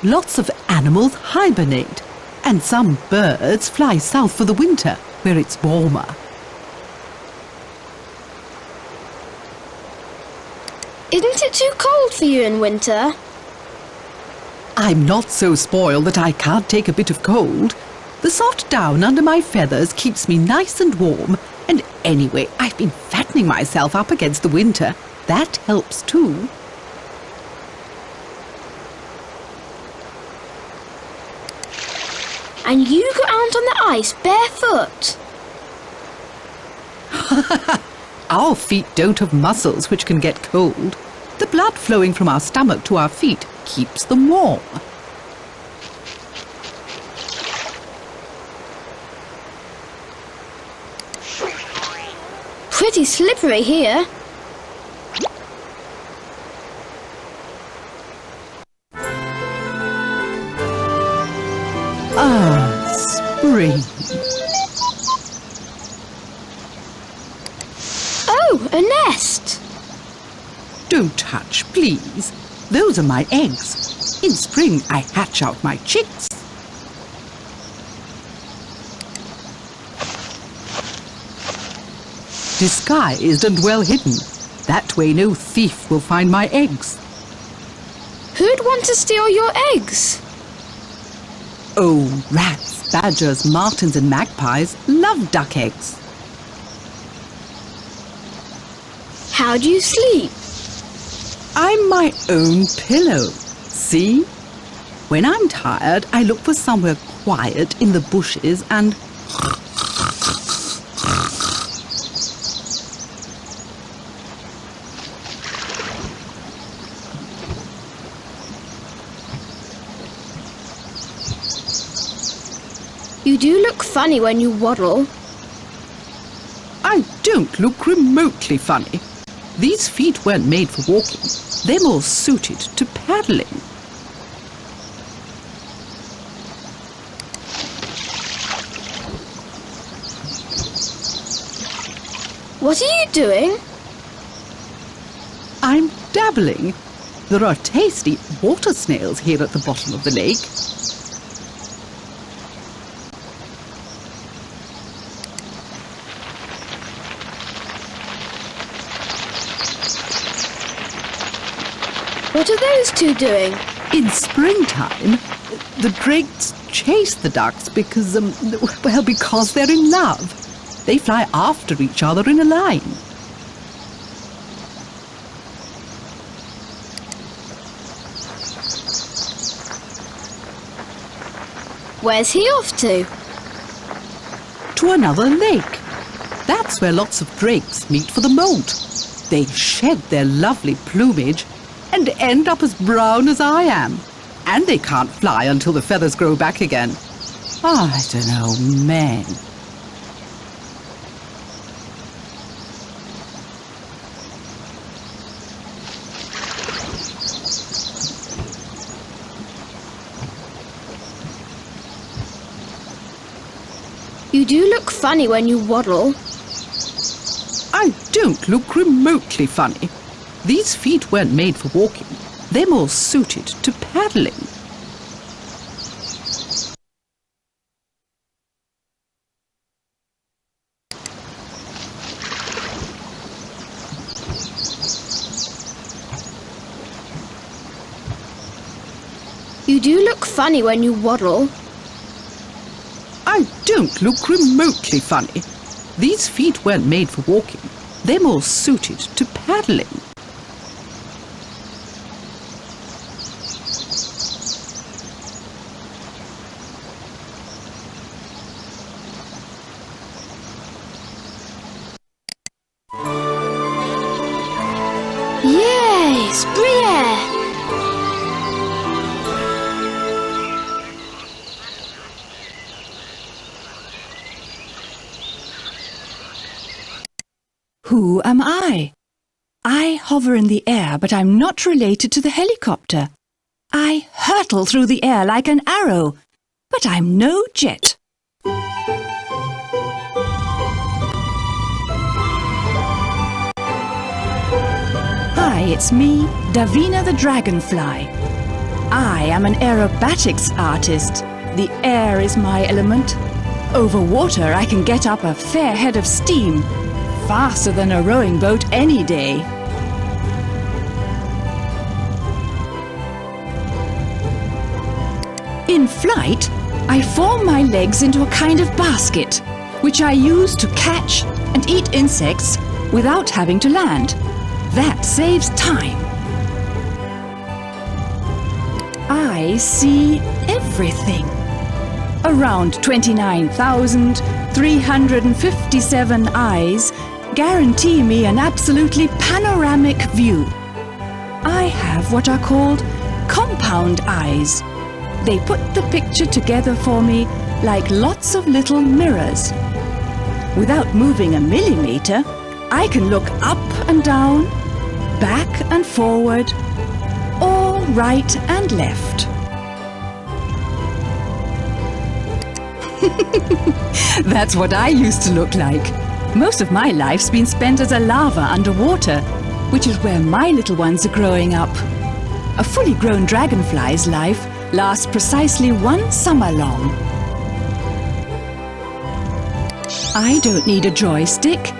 G: Lots of animals hibernate, and some birds fly south for the winter, where it's warmer.
B: Isn't it too cold for you in winter?
G: I'm not so spoiled that I can't take a bit of cold. The soft down under my feathers keeps me nice and warm, and anyway, I've been fattening myself up against the winter. That helps too.
B: And you go out on the ice barefoot.
G: Our feet don't have muscles which can get cold. The blood flowing from our stomach to our feet keeps them warm.
B: Pretty slippery here.
G: Ah, spring.
B: Oh, a nest.
G: Don't touch, please. Those are my eggs. In spring, I hatch out my chicks. Disguised and well hidden. That way no thief will find my eggs.
B: Who'd want to steal your eggs?
G: Oh, rats, badgers, martins and magpies love duck eggs.
B: How do you sleep?
G: I'm my own pillow. See? When I'm tired, I look for somewhere quiet in the bushes and...
B: You do look funny when you waddle.
G: I don't look remotely funny. These feet weren't made for walking. They're more suited to paddling.
B: What are you doing?
G: I'm dabbling. There are tasty water snails here at the bottom of the lake.
B: What are those two doing?
G: In springtime, the drakes chase the ducks because they're in love. They fly after each other in a line.
B: Where's he off to?
G: To another lake. That's where lots of drakes meet for the moult. They shed their lovely plumage and end up as brown as I am. And they can't fly until the feathers grow back again. I don't know, men.
B: You do look funny when you waddle.
G: I don't look remotely funny. These feet weren't made for walking. They're more suited to paddling.
B: You do look funny when you waddle.
G: I don't look remotely funny. These feet weren't made for walking. They're more suited to paddling.
B: Yay! Spring air!
C: Who am I? I hover in the air, but I'm not related to the helicopter. I hurtle through the air like an arrow, but I'm no jet. Hi, it's me, Davina the Dragonfly. I am an aerobatics artist. The air is my element. Over water, I can get up a fair head of steam, faster than a rowing boat any day. In flight, I form my legs into a kind of basket, which I use to catch and eat insects without having to land. That saves time. I see everything. Around 29,357 eyes guarantee me an absolutely panoramic view. I have what are called compound eyes. They put the picture together for me like lots of little mirrors. Without moving a millimeter, I can look up and down, back and forward, or right and left. That's what I used to look like. Most of my life's been spent as a larva underwater, which is where my little ones are growing up. A fully grown dragonfly's life lasts precisely 1 summer long. I don't need a joystick.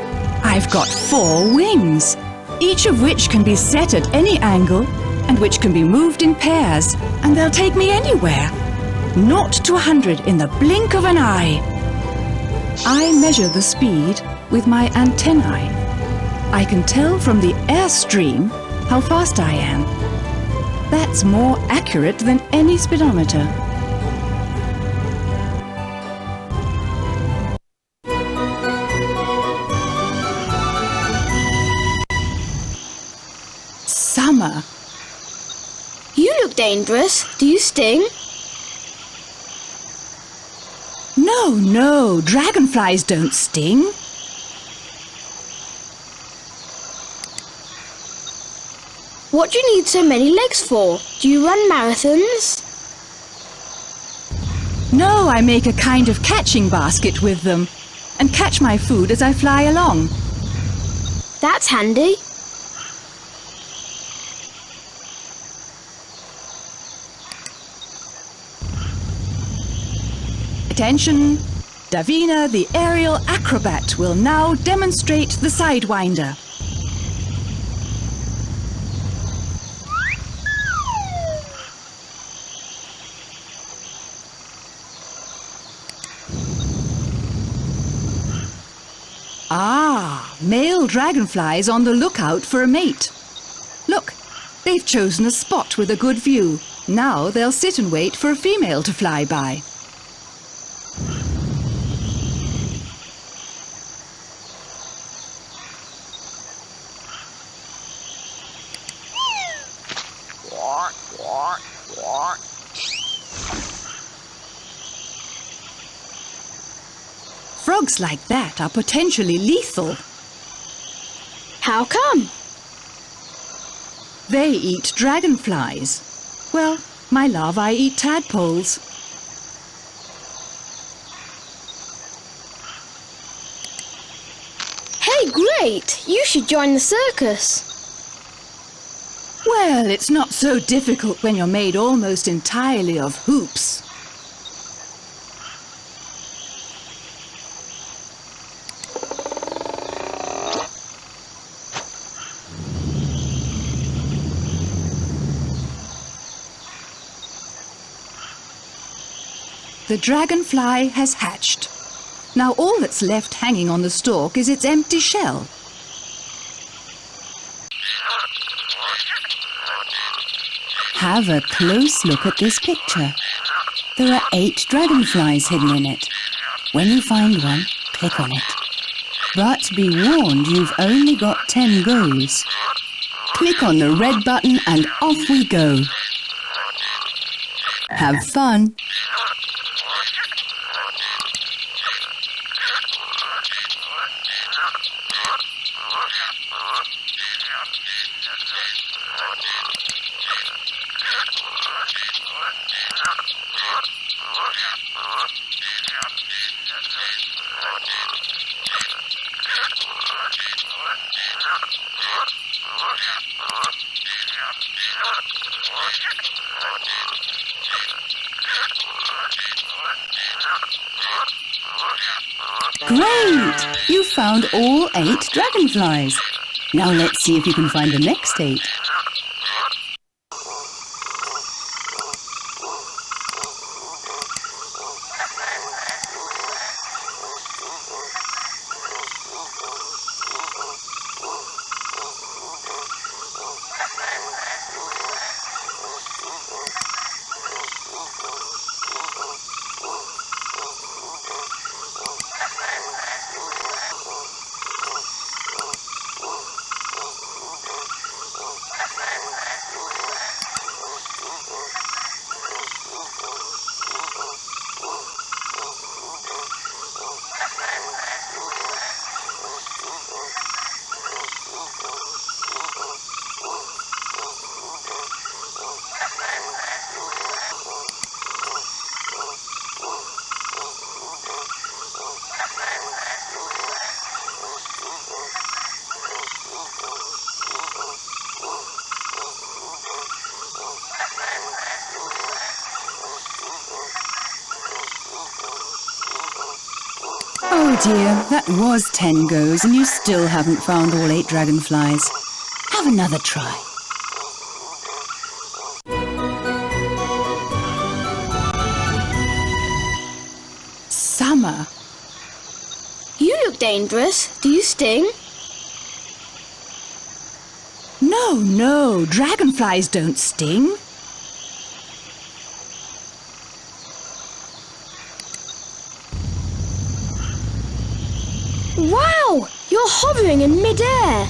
C: I've got 4 wings, each of which can be set at any angle and which can be moved in pairs, and they'll take me anywhere. 0 to 100 in the blink of an eye. I measure the speed with my antennae. I can tell from the airstream how fast I am. That's more accurate than any speedometer. Summer.
B: You look dangerous. Do you sting?
C: No, dragonflies don't sting.
B: What do you need so many legs for? Do you run marathons?
C: No, I make a kind of catching basket with them and catch my food as I fly along.
B: That's handy.
C: Attention! Davina, the aerial acrobat, will now demonstrate the sidewinder. Ah, male dragonflies on the lookout for a mate. Look, they've chosen a spot with a good view. Now they'll sit and wait for a female to fly by. Frogs like that are potentially lethal.
B: How come?
C: They eat dragonflies. Well, my larvae eat tadpoles.
B: Hey, great! You should join the circus.
C: Well, it's not so difficult when you're made almost entirely of hoops. The dragonfly has hatched. Now all that's left hanging on the stalk is its empty shell. Have a close look at this picture. There are 8 dragonflies hidden in it. When you find one, click on it. But be warned, you've only got 10 goes. Click on the red button and off we go. Have fun! Great! You found all 8 dragonflies. Now let's see if you can find the next 8. Oh dear, that was 10 goes and you still haven't found all 8 dragonflies. Have another try. Summer.
B: You look dangerous. Do you sting?
C: No, dragonflies don't sting.
B: Wow! You're hovering in mid-air.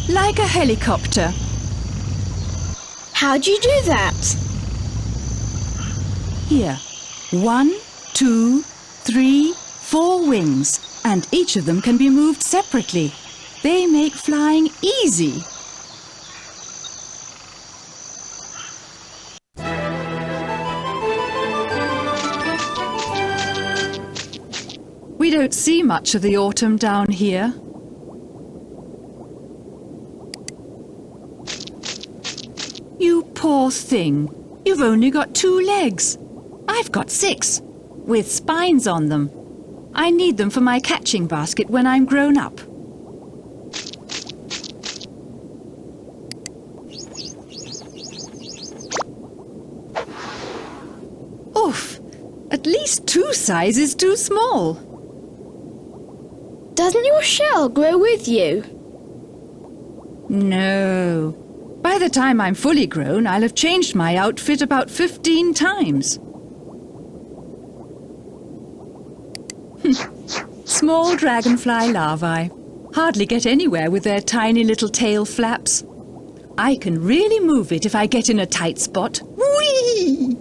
C: Like a helicopter.
B: How'd you do that?
C: Here, 1, 2, 3, 4 wings, and each of them can be moved separately. They make flying easy. We don't see much of the autumn down here. You poor thing. You've only got 2 legs. I've got 6, with spines on them. I need them for my catching basket when I'm grown up. Oof! At least 2 sizes too small.
B: Doesn't your shell grow with you?
C: No. By the time I'm fully grown, I'll have changed my outfit about 15 times. Small dragonfly larvae. Hardly get anywhere with their tiny little tail flaps. I can really move it if I get in a tight spot. Whee!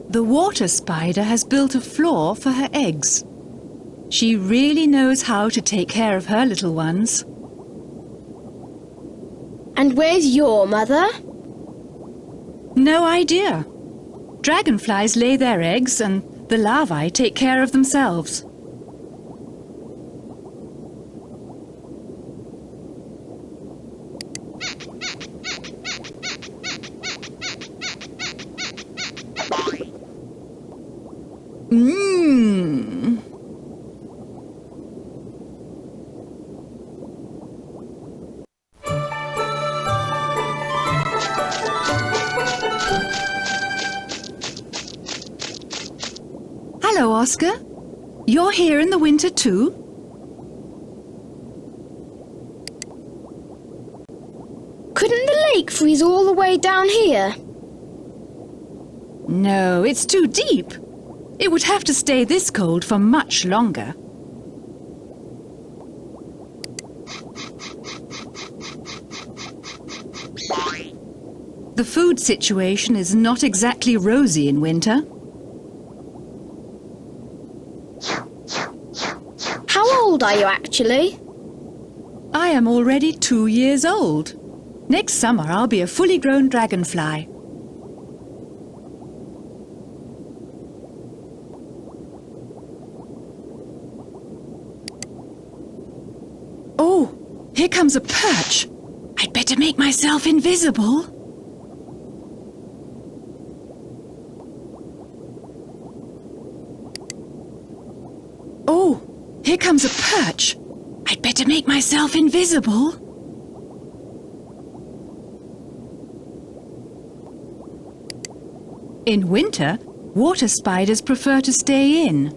C: The water spider has built a floor for her eggs. She really knows how to take care of her little ones.
B: And where's your mother?
C: No idea. Dragonflies lay their eggs and the larvae take care of themselves. Hello, Oscar. You're here in the winter too?
B: Couldn't the lake freeze all the way down here?
C: No, it's too deep. It would have to stay this cold for much longer. The food situation is not exactly rosy in winter.
B: How old are you actually?
C: I am already 2 years old. Next summer I'll be a fully grown dragonfly. Oh, here comes a perch. I'd better make myself invisible. Oh, here comes a perch. I'd better make myself invisible. In winter, water spiders prefer to stay in.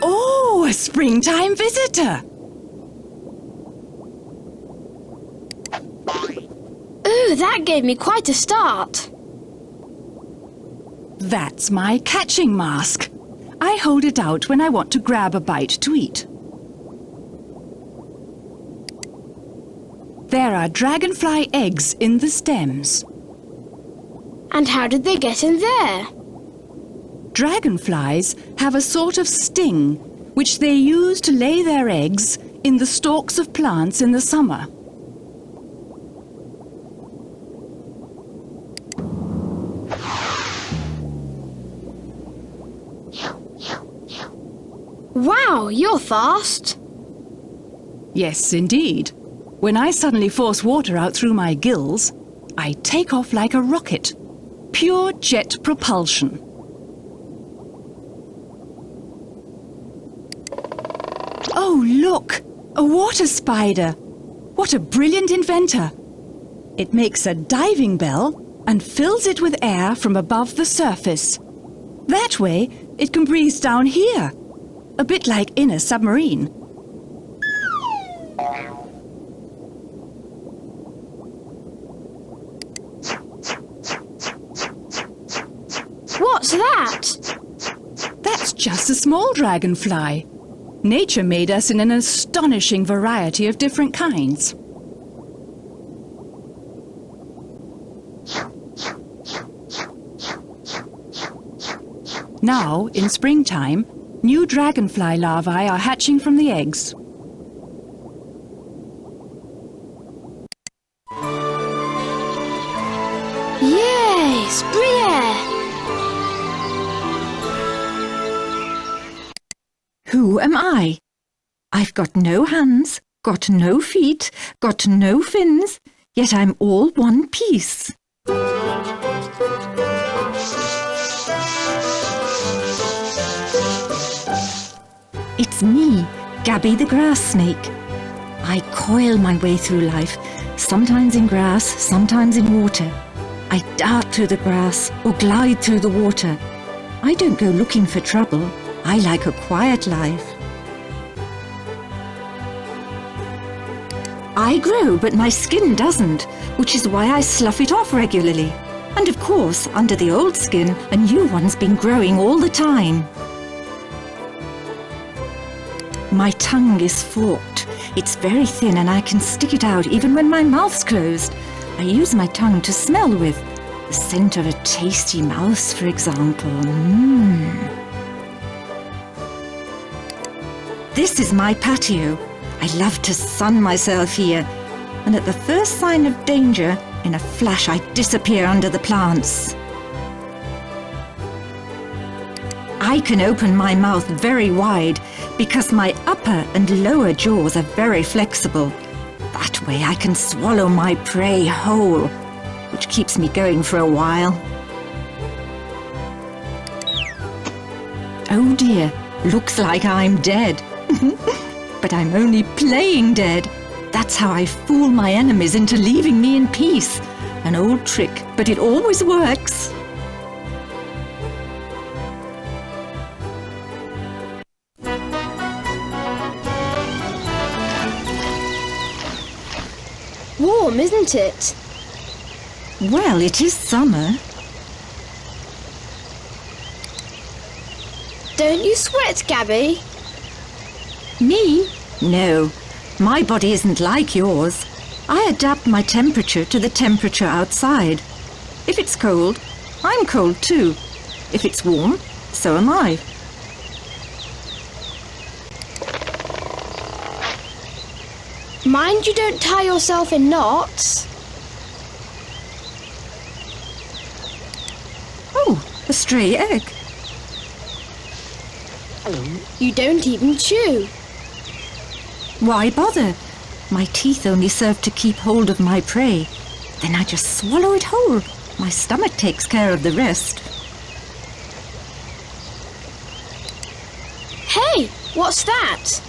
C: Oh, a springtime visitor!
B: Ooh, that gave me quite a start.
C: That's my catching mask. I hold it out when I want to grab a bite to eat. There are dragonfly eggs in the stems.
B: And how did they get in there?
C: Dragonflies have a sort of sting which they use to lay their eggs in the stalks of plants in the summer.
B: Wow, you're fast.
C: Yes, indeed. When I suddenly force water out through my gills, I take off like a rocket. Pure jet propulsion. Oh, look! A water spider! What a brilliant inventor! It makes a diving bell and fills it with air from above the surface. That way, it can breathe down here. A bit like in a submarine.
B: What's that?
C: That's just a small dragonfly. Nature made us in an astonishing variety of different kinds. Now, in springtime, new dragonfly larvae are hatching from the eggs.
B: Yay, spring air!
H: Who am I? I've got no hands, got no feet, got no fins, yet I'm all one piece. It's me, Gabby the grass snake. I coil my way through life, sometimes in grass, sometimes in water. I dart through the grass or glide through the water. I don't go looking for trouble. I like a quiet life. I grow, but my skin doesn't, which is why I slough it off regularly. And of course, under the old skin, a new one's been growing all the time. My tongue is forked. It's very thin and I can stick it out even when my mouth's closed. I use my tongue to smell with. The scent of a tasty mouse, for example. This is my patio. I love to sun myself here. And at the first sign of danger, in a flash I disappear under the plants. I can open my mouth very wide because my upper and lower jaws are very flexible. That way I can swallow my prey whole, which keeps me going for a while. Oh dear, looks like I'm dead. But I'm only playing dead. That's how I fool my enemies into leaving me in peace. An old trick, but it always works.
B: Warm, isn't it?
H: Well, it is summer.
B: Don't you sweat, Gabby?
H: Me? No. My body isn't like yours. I adapt my temperature to the temperature outside. If it's cold, I'm cold too. If it's warm, so am I.
B: Mind you don't tie yourself in knots.
H: Oh, a stray egg.
B: You don't even chew.
H: Why bother? My teeth only serve to keep hold of my prey. Then I just swallow it whole. My stomach takes care of the rest.
B: Hey, what's that?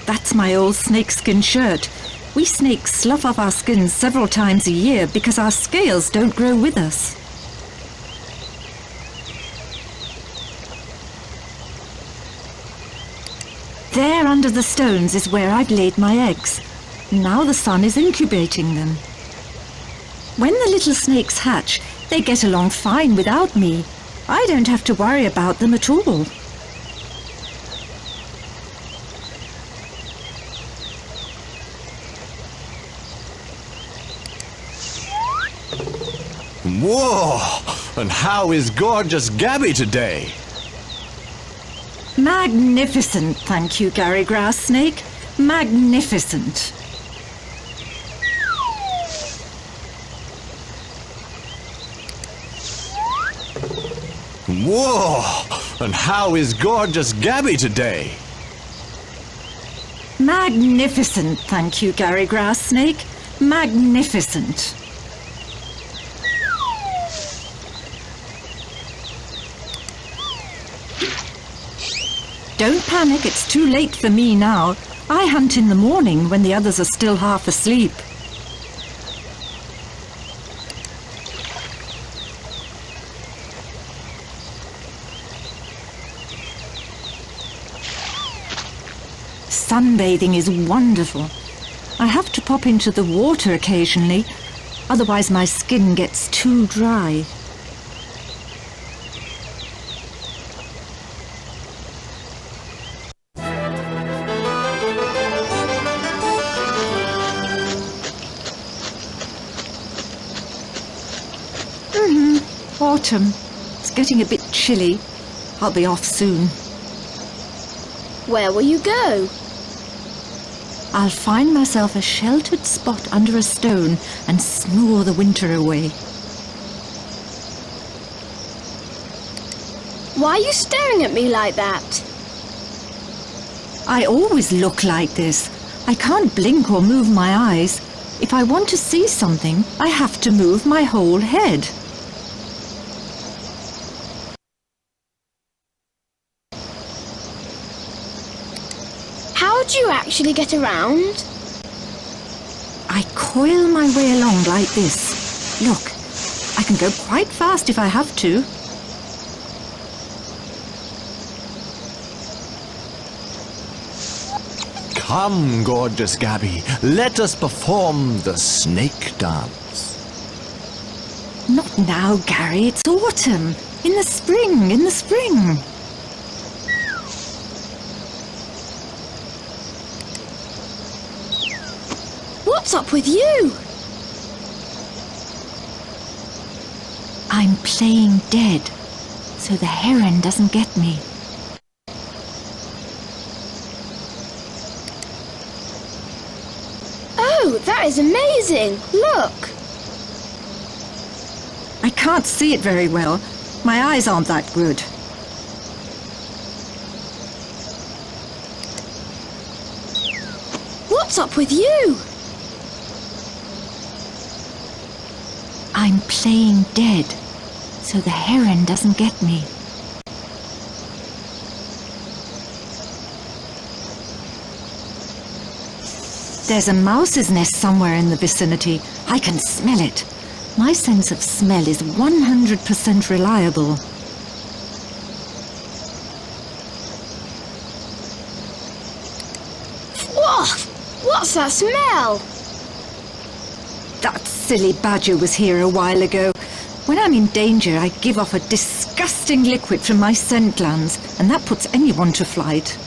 H: That's my old snakeskin shirt. We snakes slough off our skins several times a year because our scales don't grow with us. There under the stones is where I've laid my eggs. Now the sun is incubating them. When the little snakes hatch, they get along fine without me. I don't have to worry about them at all.
I: Whoa! And how is gorgeous Gabby today?
H: Magnificent, thank you, Gary Grass Snake. Magnificent.
I: Whoa! And how is gorgeous Gabby today?
H: Magnificent, thank you, Gary Grass Snake. Magnificent. Don't panic, it's too late for me now. I hunt in the morning when the others are still half asleep. Sunbathing is wonderful. I have to pop into the water occasionally, otherwise my skin gets too dry. Autumn. It's getting a bit chilly. I'll be off soon.
B: Where will you go?
H: I'll find myself a sheltered spot under a stone and snore the winter away.
B: Why are you staring at me like that?
H: I always look like this. I can't blink or move my eyes. If I want to see something, I have to move my whole head.
B: How do you actually get around?
H: I coil my way along like this. Look, I can go quite fast if I have to.
I: Come, gorgeous Gabby, let us perform the snake dance.
H: Not now, Gary, it's autumn. In the spring, in the spring.
B: What's up with you?
H: I'm playing dead, so the heron doesn't get me.
B: Oh, that is amazing! Look!
H: I can't see it very well. My eyes aren't that good.
B: What's up with you?
H: I'm playing dead, so the heron doesn't get me. There's a mouse's nest somewhere in the vicinity. I can smell it. My sense of smell is 100% reliable.
B: Whoa! What's that smell?
H: That silly badger was here a while ago. When I'm in danger, I give off a disgusting liquid from my scent glands, and that puts anyone to flight.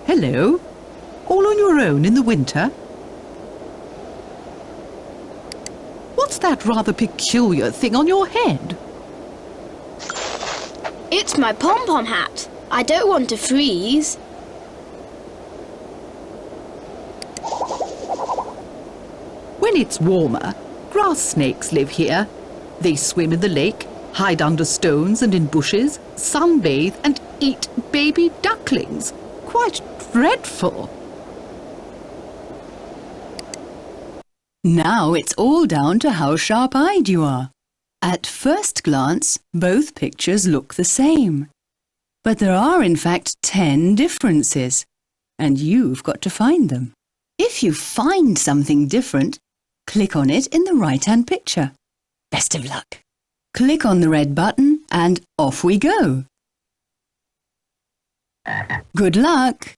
G: Hello? All on your own in the winter? What's that rather peculiar thing on your head?
B: It's my pom-pom hat. I don't want to freeze.
G: When it's warmer, grass snakes live here. They swim in the lake, hide under stones and in bushes, sunbathe and eat baby ducklings. Quite dreadful.
C: Now it's all down to how sharp-eyed you are. At first glance, both pictures look the same. But there are in fact 10 differences, and you've got to find them. If you find something different, click on it in the right-hand picture. Best of luck. Click on the red button and off we go. Good luck!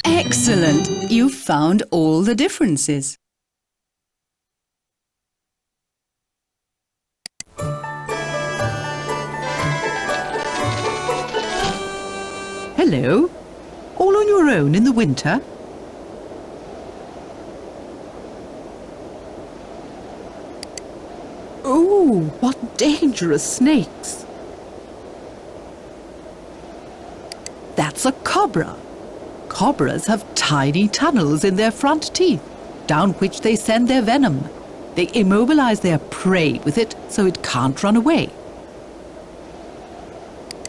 C: Excellent! You've found all the differences.
G: Hello? All on your own in the winter? Oh, what dangerous snakes! That's a cobra. Cobras have tiny tunnels in their front teeth, down which they send their venom. They immobilize their prey with it so it can't run away.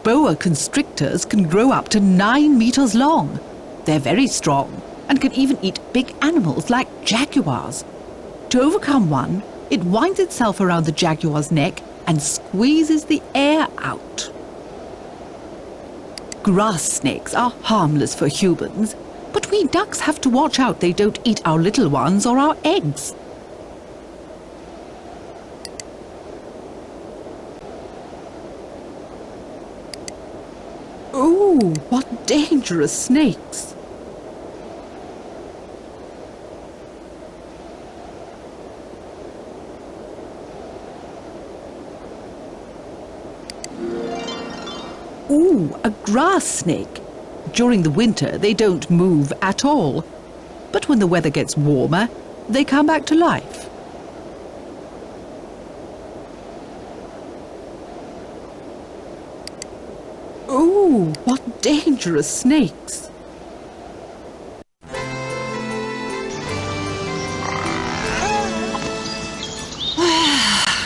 G: Boa constrictors can grow up to 9 meters long. They're very strong and can even eat big animals like jaguars. To overcome one, it winds itself around the jaguar's neck and squeezes the air out. Grass snakes are harmless for humans, but we ducks have to watch out they don't eat our little ones or our eggs. Ooh, what dangerous snakes! Ooh, a grass snake. During the winter, they don't move at all. But when the weather gets warmer, they come back to life. Ooh, what dangerous snakes!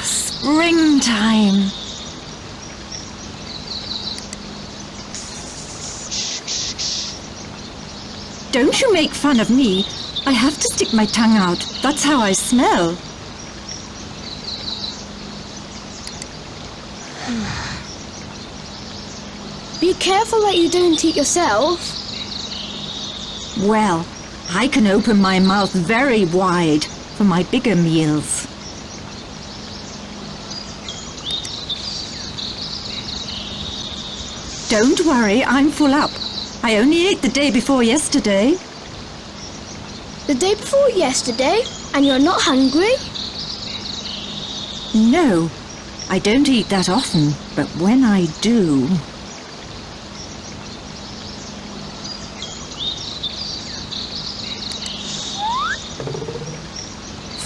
H: Springtime. Don't you make fun of me. I have to stick my tongue out. That's how I smell.
B: Be careful that you don't eat yourself.
H: Well, I can open my mouth very wide for my bigger meals. Don't worry, I'm full up. I only ate the day before yesterday.
B: The day before yesterday, and you're not hungry?
H: No, I don't eat that often, but when I do...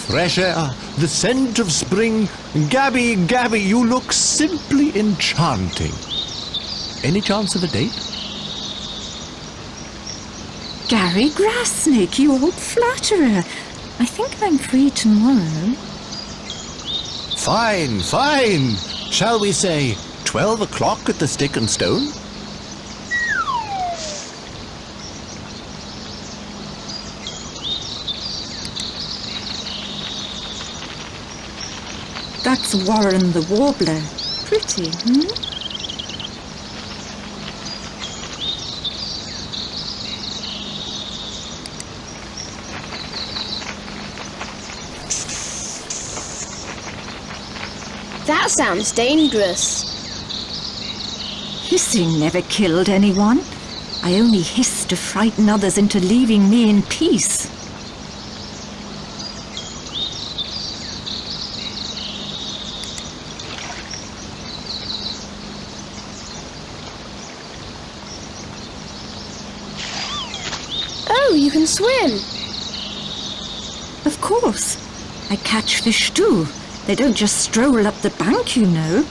I: Fresh air, the scent of spring. Gabby, Gabby, you look simply enchanting. Any chance of a date?
H: Gary Grassnake, you old flatterer. I think I'm free tomorrow.
I: Fine, fine. Shall we say 12 o'clock at the Stick and Stone?
H: That's Warren the Warbler. Pretty, hmm?
B: That sounds dangerous.
H: Hissing never killed anyone. I only hiss to frighten others into leaving me in peace.
B: Oh, you can swim.
H: Of course. I catch fish too. They don't just stroll up the bank, you know.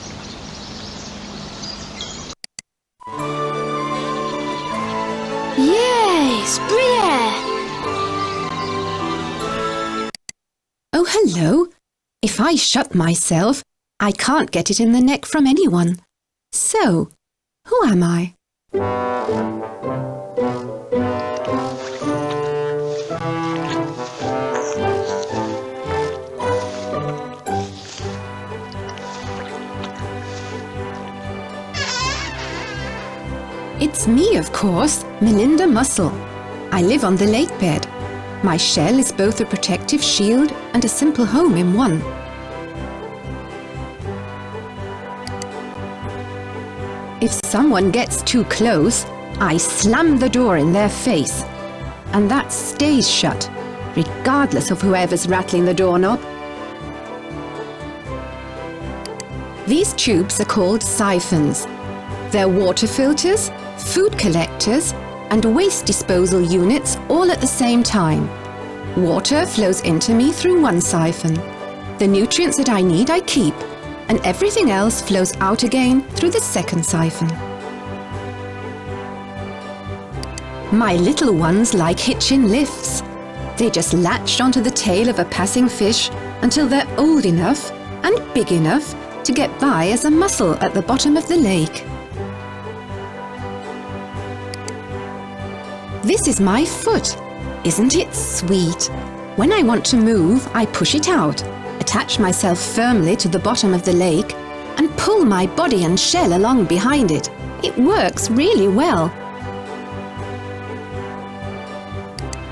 B: Yay, spring air.
J: Oh, hello. If I shut myself, I can't get it in the neck from anyone. So, who am I? It's me, of course, Melinda Mussel. I live on the lake bed. My shell is both a protective shield and a simple home in one. If someone gets too close, I slam the door in their face. And that stays shut, regardless of whoever's rattling the doorknob. These tubes are called siphons. They're water filters, food collectors, and waste disposal units all at the same time. Water flows into me through one siphon. The nutrients that I need I keep, and everything else flows out again through the second siphon. My little ones like hitching lifts. They just latch onto the tail of a passing fish until they're old enough and big enough to get by as a mussel at the bottom of the lake. This is my foot. Isn't it sweet? When I want to move, I push it out, attach myself firmly to the bottom of the lake, and pull my body and shell along behind it. It works really well.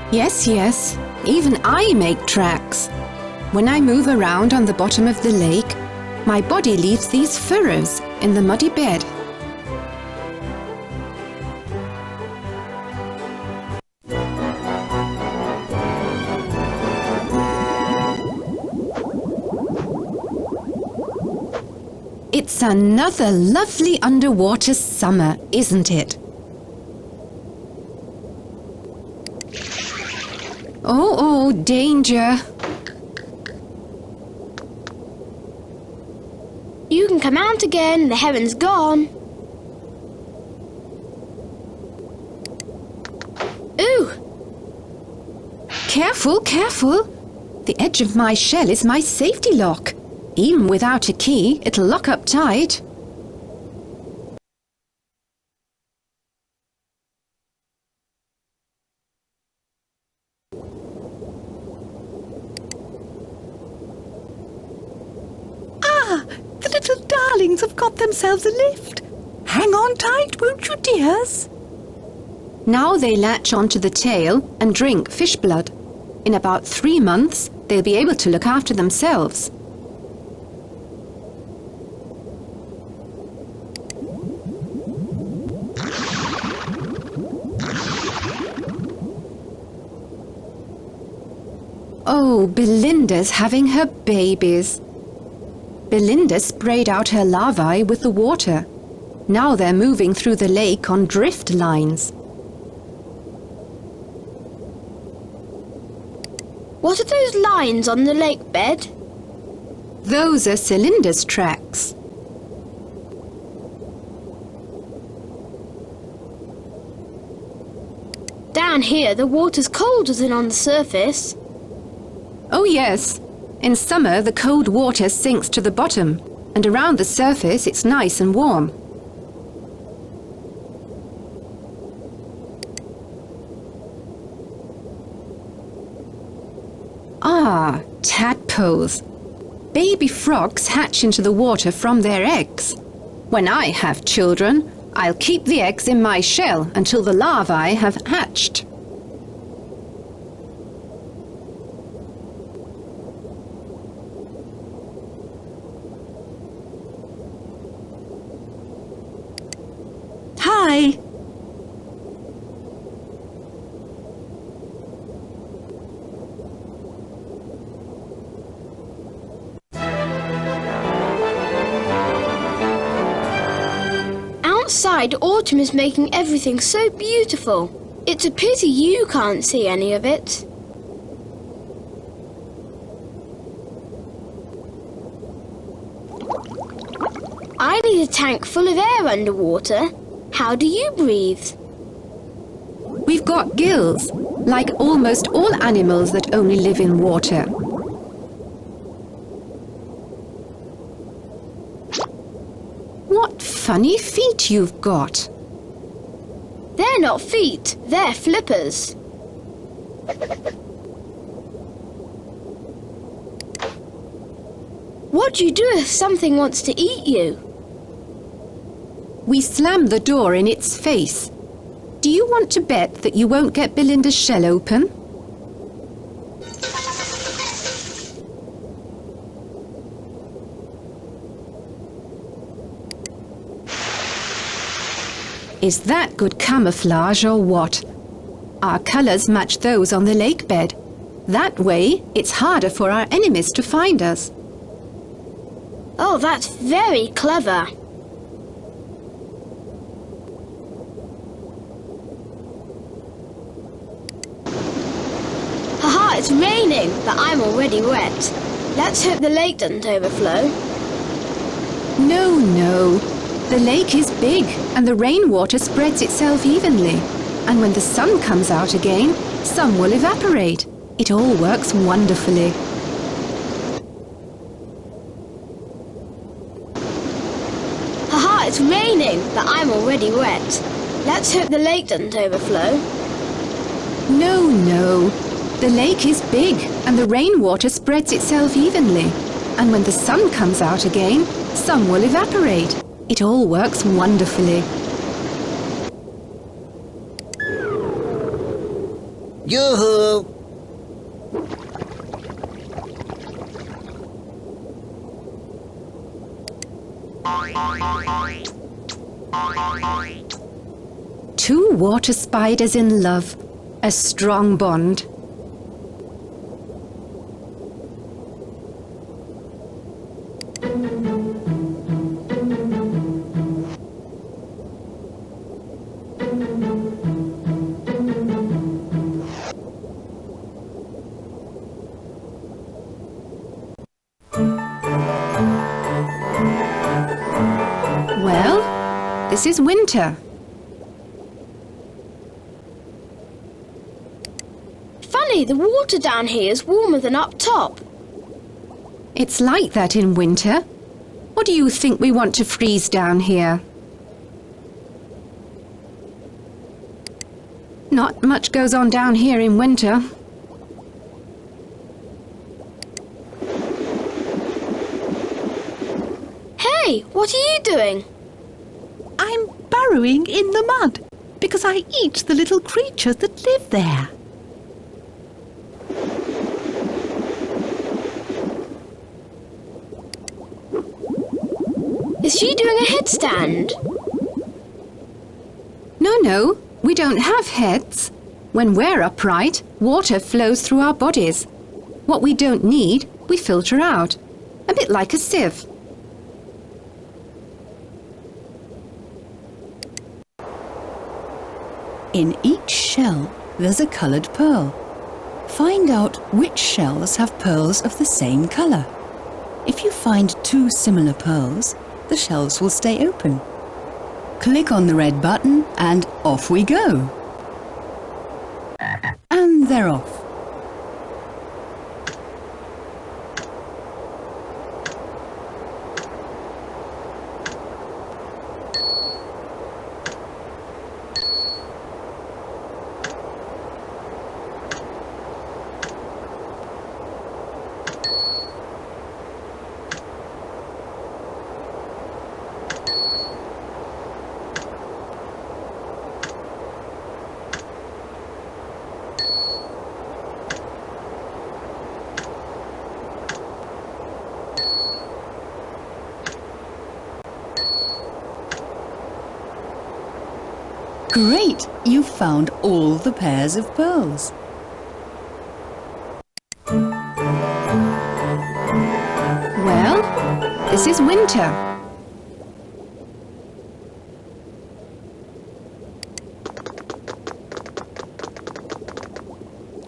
J: Yes, yes, even I make tracks. When I move around on the bottom of the lake, my body leaves these furrows in the muddy bed. It's another lovely underwater summer, isn't it? Oh, danger!
B: You can come out again, the heron's gone. Ooh!
J: Careful, careful! The edge of my shell is my safety lock. Even without a key, it'll lock up tight.
G: Ah, the little darlings have got themselves a lift. Hang on tight, won't you, dears?
J: Now they latch onto the tail and drink fish blood. In about 3 months, they'll be able to look after themselves. Oh, Belinda's having her babies. Belinda sprayed out her larvae with the water. Now they're moving through the lake on drift lines.
B: What are those lines on the lake bed?
J: Those are Cylinder's tracks.
B: Down here, the water's colder than on the surface.
J: Oh yes, in summer the cold water sinks to the bottom, and around the surface it's nice and warm. Ah, tadpoles. Baby frogs hatch into the water from their eggs. When I have children, I'll keep the eggs in my shell until the larvae have hatched.
G: Hi.
B: Outside, autumn is making everything so beautiful. It's a pity you can't see any of it. I need a tank full of air underwater. How do you breathe?
J: We've got gills, like almost all animals that only live in water. What funny feet you've got.
B: They're not feet, they're flippers. What do you do if something wants to eat you?
J: We slam the door in its face. Do you want to bet that you won't get Belinda's shell open? Is that good camouflage or what? Our colours match those on the lake bed. That way, it's harder for our enemies to find us.
B: Oh, that's very clever. Haha, it's raining, but I'm already wet. Let's hope the lake doesn't overflow.
J: No, no. The lake is big and the rainwater spreads itself evenly. And when the sun comes out again, some will evaporate. It all works wonderfully.
B: Haha, it's raining, but I'm already wet. Let's hope the lake doesn't overflow.
J: No, no. The lake is big and the rainwater spreads itself evenly. And when the sun comes out again, some will evaporate. It all works wonderfully.
K: Yoo-hoo!
J: Two water spiders in love. A strong bond. Well, this is winter.
B: Funny, the water down here is warmer than up top.
J: It's like that in winter. Or do you think we want to freeze down here? Not much goes on down here in winter.
B: Hey, what are you doing?
G: I'm burrowing in the mud because I eat the little creatures that live there.
B: Is she doing a headstand?
J: No, we don't have heads. When we're upright, water flows through our bodies. What we don't need, we filter out. A bit like a sieve.
C: In each shell, there's a coloured pearl. Find out which shells have pearls of the same colour. If you find two similar pearls, the shells will stay open. Click on the red button and off we go. And they're off. Great! You found all the pairs of pearls.
J: Well, this is winter.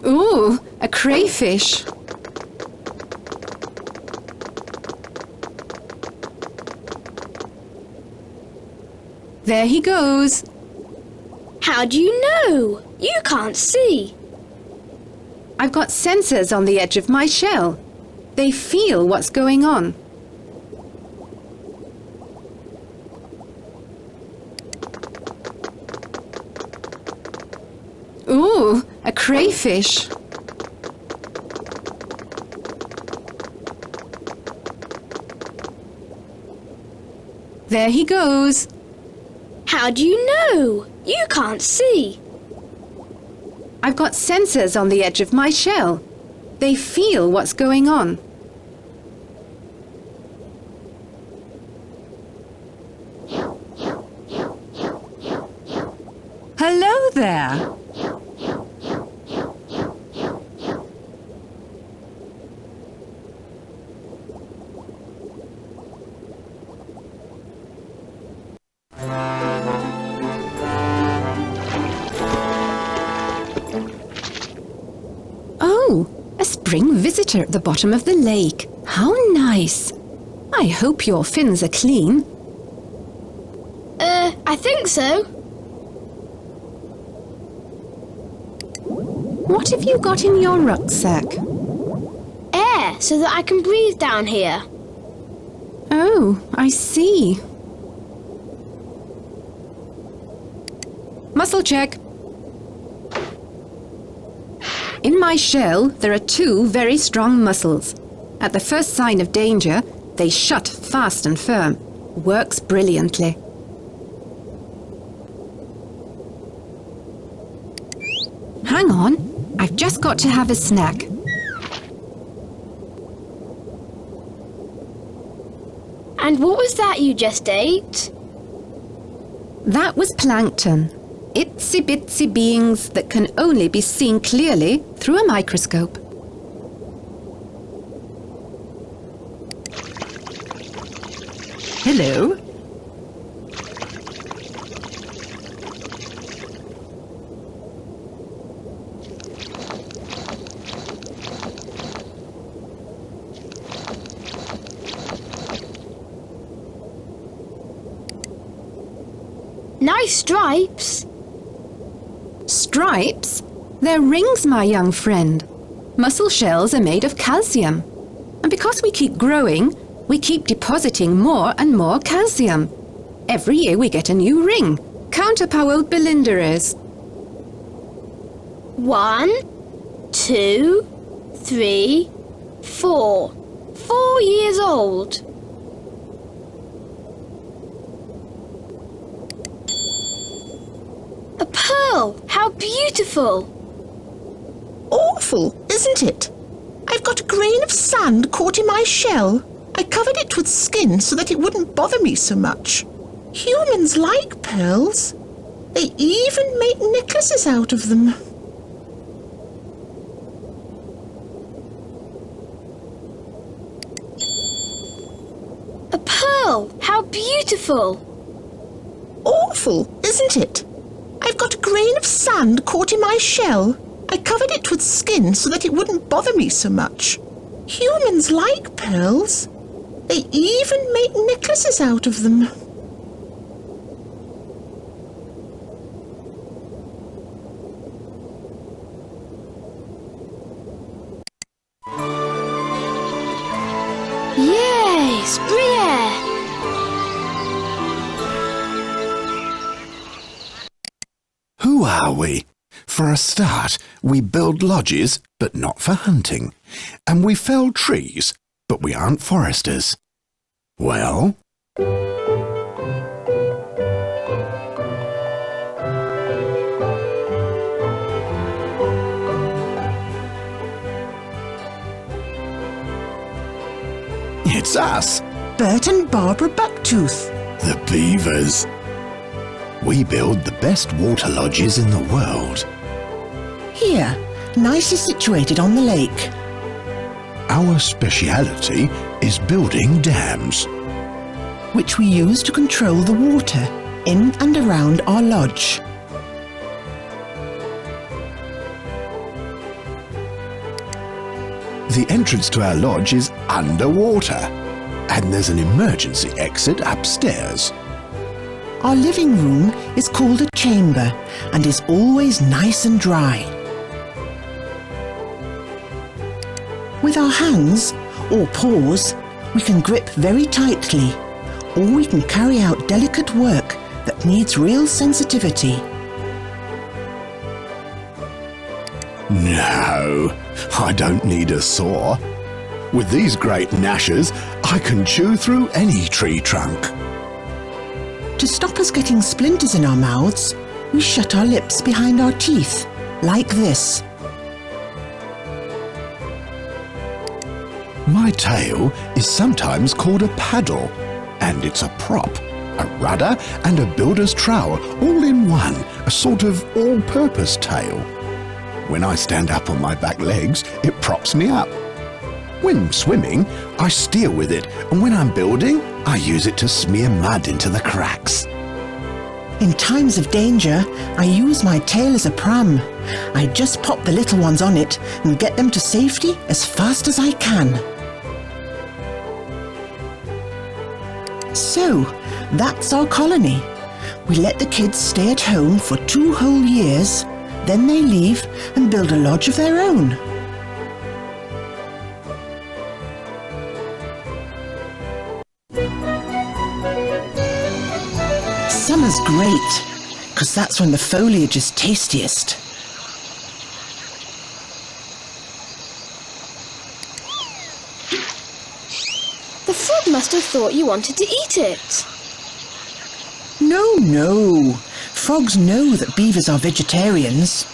J: Ooh, a crayfish. There he goes.
B: How do you know? You can't see.
J: I've got sensors on the edge of my shell. They feel what's going on. Ooh, a crayfish. There he goes.
B: How do you know? You can't see.
J: I've got sensors on the edge of my shell. They feel what's going on.
C: Hello there!
J: Oh, a spring visitor at the bottom of the lake. How nice. I hope your fins are clean.
B: I think so.
J: What have you got in your rucksack?
B: Air, so that I can breathe down here.
J: Oh, I see. Muscle check. In my shell, there are 2 very strong muscles. At the first sign of danger, they shut fast and firm. Works brilliantly. Hang on, I've just got to have a snack.
B: And what was that you just ate?
J: That was plankton. Itsy bitsy beings that can only be seen clearly through a microscope.
G: Hello.
B: Nice stripes.
J: Stripes? They're rings, my young friend. Mussel shells are made of calcium. And because we keep growing, we keep depositing more and more calcium. Every year we get a new ring. Count up how old Belinda is.
B: 1, 2, 3, 4. 4 years old. A pearl! How beautiful!
L: Awful, isn't it? I've got a grain of sand caught in my shell. I covered it with skin so that it wouldn't bother me so much. Humans like pearls. They even make necklaces out of them.
B: A pearl! How beautiful!
L: Awful, isn't it? I've got a grain of sand caught in my shell. I covered it with skin so that it wouldn't bother me so much. Humans like pearls. They even make necklaces out of them.
B: Yay! Spring air!
I: Who are we? For a start, we build lodges, but not for hunting. And we fell trees, but we aren't foresters. Well? It's us,
L: Bert and Barbara Bucktooth.
I: the Beavers. We build the best water lodges in the world.
L: Here, nicely situated on the lake.
I: Our speciality is building dams.
L: Which we use to control the water in and around our lodge.
I: The entrance to our lodge is underwater, and there's an emergency exit upstairs.
L: Our living room is called a chamber and is always nice and dry. With our hands, or paws, we can grip very tightly, or we can carry out delicate work that needs real sensitivity.
I: No, I don't need a saw. With these great gnashers, I can chew through any tree trunk.
L: To stop us getting splinters in our mouths, we shut our lips behind our teeth, like this.
I: My tail is sometimes called a paddle, and it's a prop, a rudder and a builder's trowel all in one, a sort of all-purpose tail. When I stand up on my back legs, it props me up. When swimming, I steer with it, and when I'm building, I use it to smear mud into the cracks.
L: In times of danger, I use my tail as a pram. I just pop the little ones on it and get them to safety as fast as I can. So, that's our colony. We let the kids stay at home for 2 whole years, then they leave and build a lodge of their own. Summer's great, because that's when the foliage is tastiest.
B: frog must have thought you wanted to eat it.
L: No, no. Frogs know that beavers are vegetarians.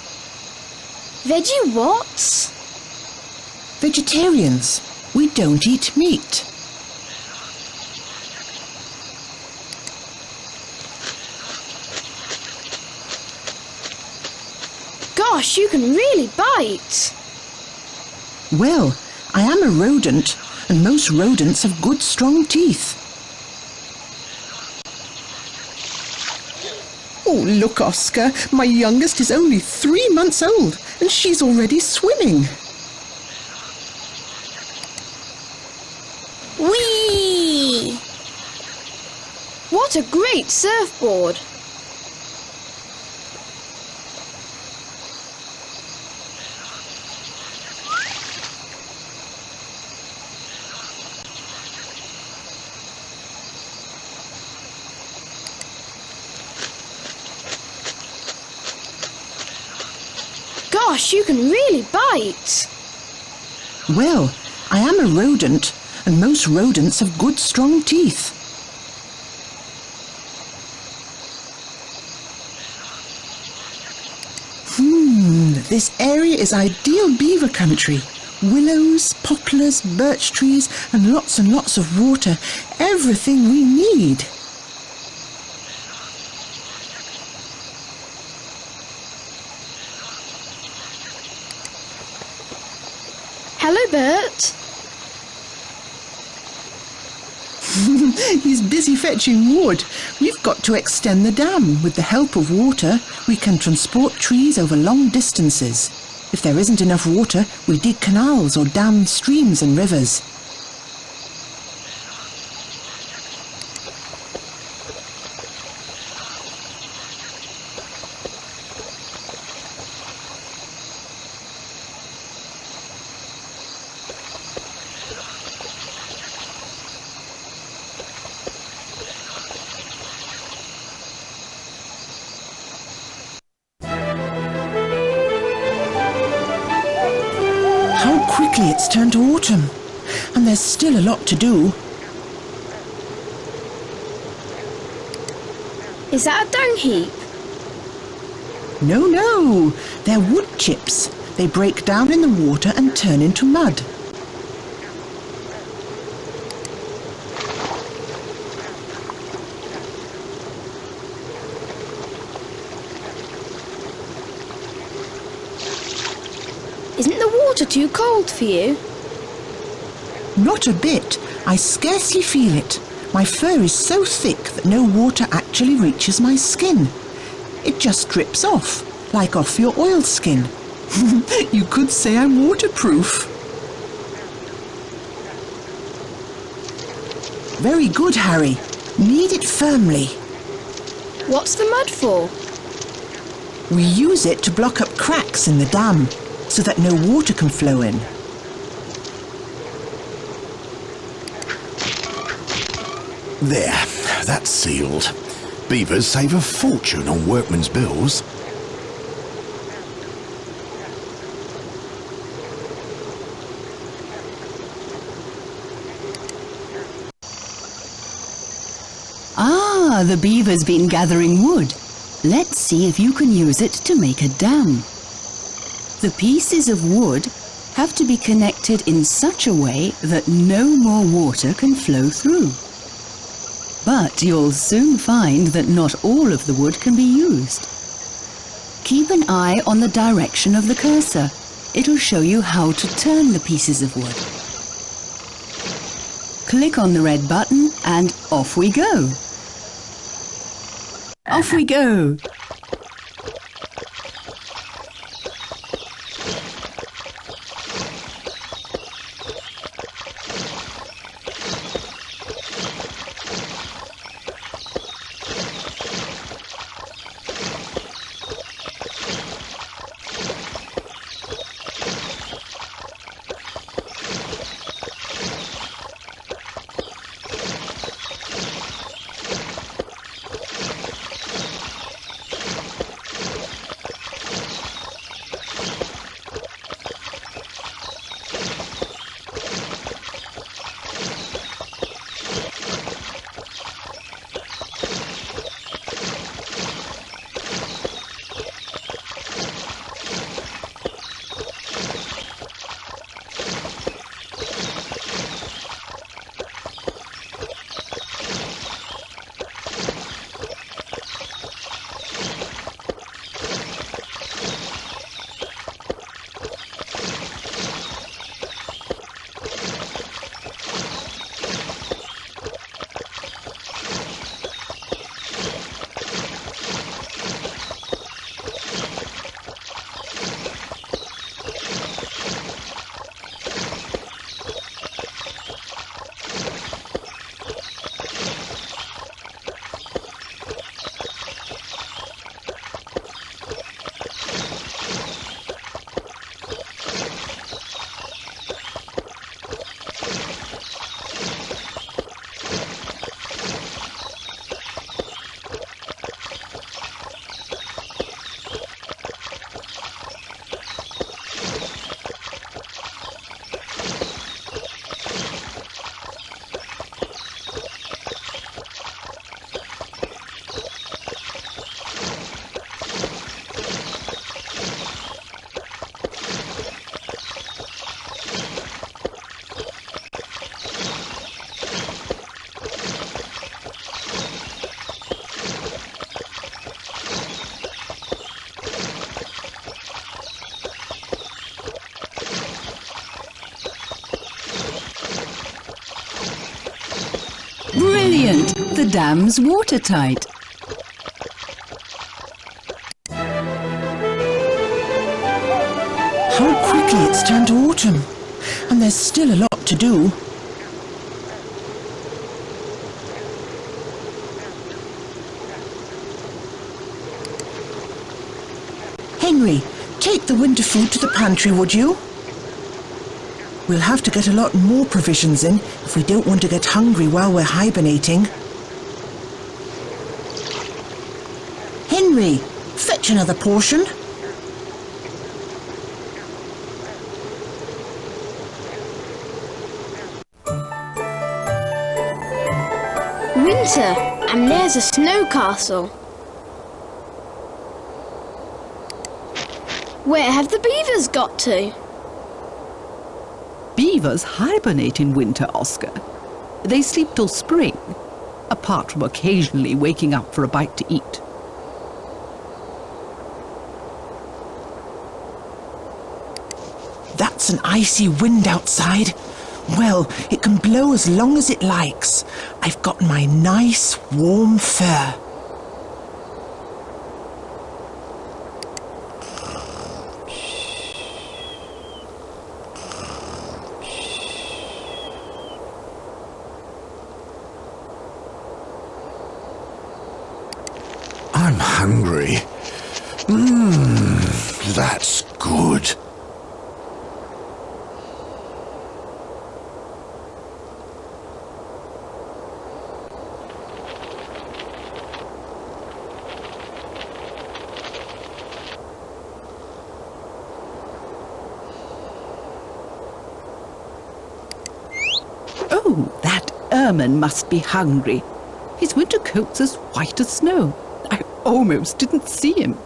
B: Veggie what?
L: Vegetarians. We don't eat meat.
B: Gosh, you can really bite.
L: Well, I am a rodent, and most rodents have good strong teeth. Oh, look, Oscar, my youngest is only 3 months old, and she's already swimming.
B: Whee! What a great surfboard. Gosh, you can really bite.
L: Well, I am a rodent, and most rodents have good strong teeth. This area is ideal beaver country. Willows, poplars, birch trees, and lots of water. Everything we need.
B: Hello, Bert.
L: He's busy fetching wood. We've got to extend the dam. With the help of water, we can transport trees over long distances. If there isn't enough water, we dig canals or dam streams and rivers. Quickly it's turned to autumn, and there's still a lot to do.
B: Is that a dung heap?
L: No, no, they're wood chips. They break down in the water and turn into mud.
B: Isn't the water too cold for you?
L: Not a bit. I scarcely feel it. My fur is so thick that no water actually reaches my skin. It just drips off, like off your oilskin. You could say I'm waterproof. Very good, Harry. Knead it firmly.
B: What's the mud for?
L: We use it to block up cracks in the dam, so that no water can flow in.
I: There, that's sealed. Beavers save a fortune on workmen's bills.
C: Ah, the beaver's been gathering wood. Let's see if you can use it to make a dam. The pieces of wood have to be connected in such a way that no more water can flow through. But you'll soon find that not all of the wood can be used. Keep an eye on the direction of the cursor. It'll show you how to turn the pieces of wood. Click on the red button and off we go. Off we go. the dam's watertight.
L: How quickly it's turned to autumn, and there's still a lot to do. Henry, take the winter food to the pantry, would you? We'll have to get a lot more provisions in if we don't want to get hungry while we're hibernating. Henry, fetch another portion.
B: Winter, and there's a snow castle. Where have the beavers got to?
G: Beavers hibernate in winter, Oscar. They sleep till spring, apart from occasionally waking up for a bite to eat.
L: That's an icy wind outside. Well, it can blow as long as it likes. I've got my nice warm fur.
I: I'm hungry. That's good.
G: Oh, that ermine must be hungry. His winter coat's as white as snow. I almost didn't see him.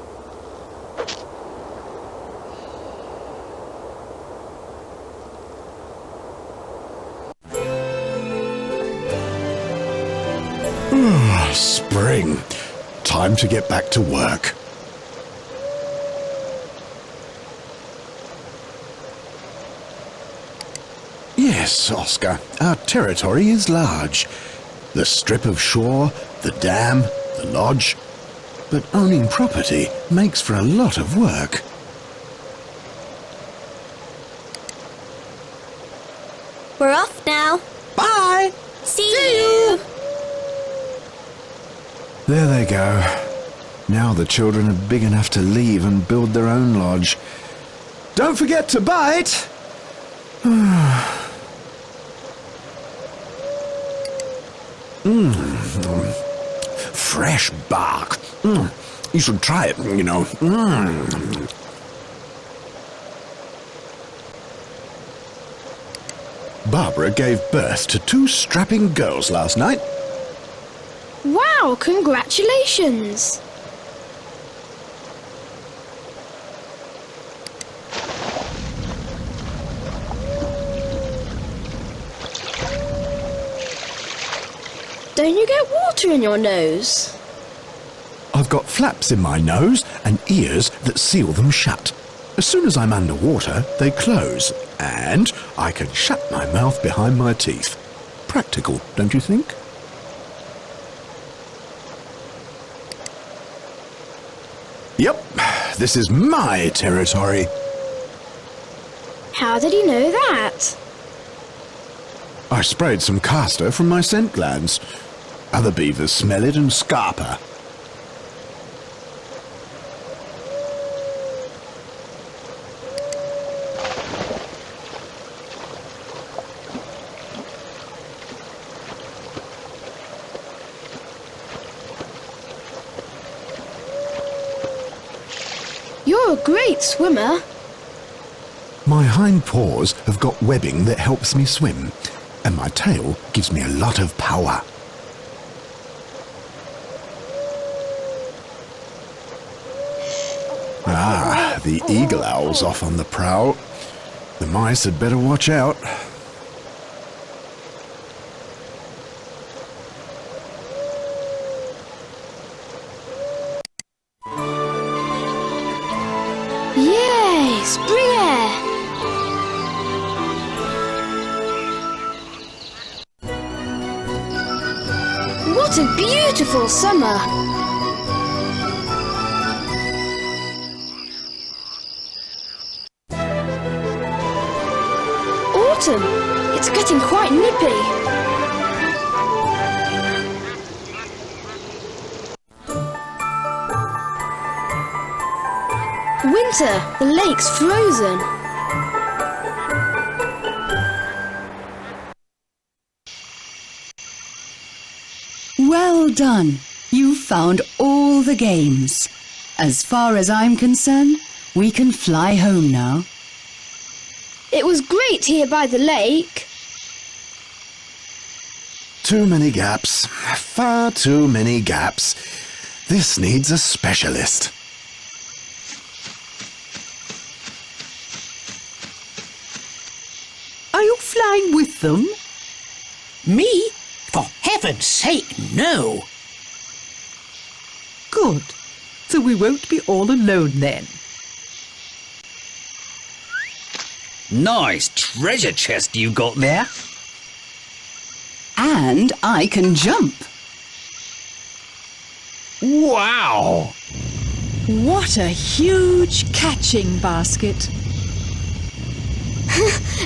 I: Spring. Time to get back to work. Yes, Oscar, our territory is large. The strip of shore, the dam, the lodge. But owning property makes for a lot of work.
A: We're off now.
L: Bye!
A: See you!
I: There they go. Now the children are big enough to leave and build their own lodge. Don't forget to bite! Fresh bark. You should try it, you know. Barbara gave birth to 2 strapping girls last night.
B: Wow, congratulations! Don't you get water in your nose?
I: I've got flaps in my nose and ears that seal them shut. As soon as I'm underwater, they close, and I can shut my mouth behind my teeth. Practical, don't you think? Yep, this is my territory.
B: How did he know that?
I: I sprayed some castor from my scent glands. Other beavers smell it and scarper.
B: You're a great swimmer.
I: My hind paws have got webbing that helps me swim, and my tail gives me a lot of power. Ah, the eagle owl's off on the prowl. The mice had better watch out.
B: Yay, spring air! What What a beautiful summer! Autumn! It's getting quite nippy. Winter! The lake's frozen.
C: Well done. You've found all the games. As far as I'm concerned, we can fly home now.
B: It was great here by the lake.
I: Too many gaps. Far too many gaps. This needs a specialist.
G: Are you flying with them?
D: Me? For heaven's sake, no.
G: Good. So we won't be all alone then.
E: Nice treasure chest you got there.
C: And I can jump.
E: Wow!
M: What a huge catching basket.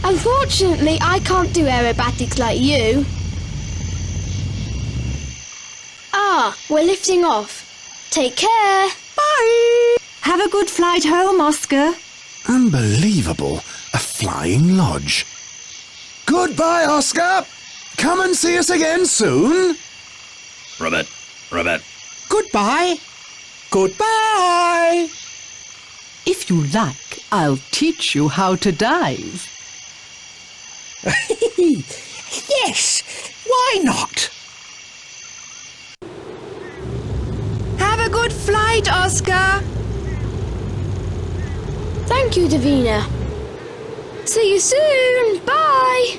B: Unfortunately, I can't do aerobatics like you. Ah, we're lifting off. Take care.
H: Bye! Have a good flight home, Oscar.
I: Unbelievable. A flying lodge. Goodbye, Oscar. Come and see us again soon.
E: Ribbit, ribbit.
D: Goodbye. Goodbye.
G: If you like, I'll teach you how to dive.
D: Yes, why not?
M: Have a good flight, Oscar.
B: Thank you, Davina. See you soon. Bye.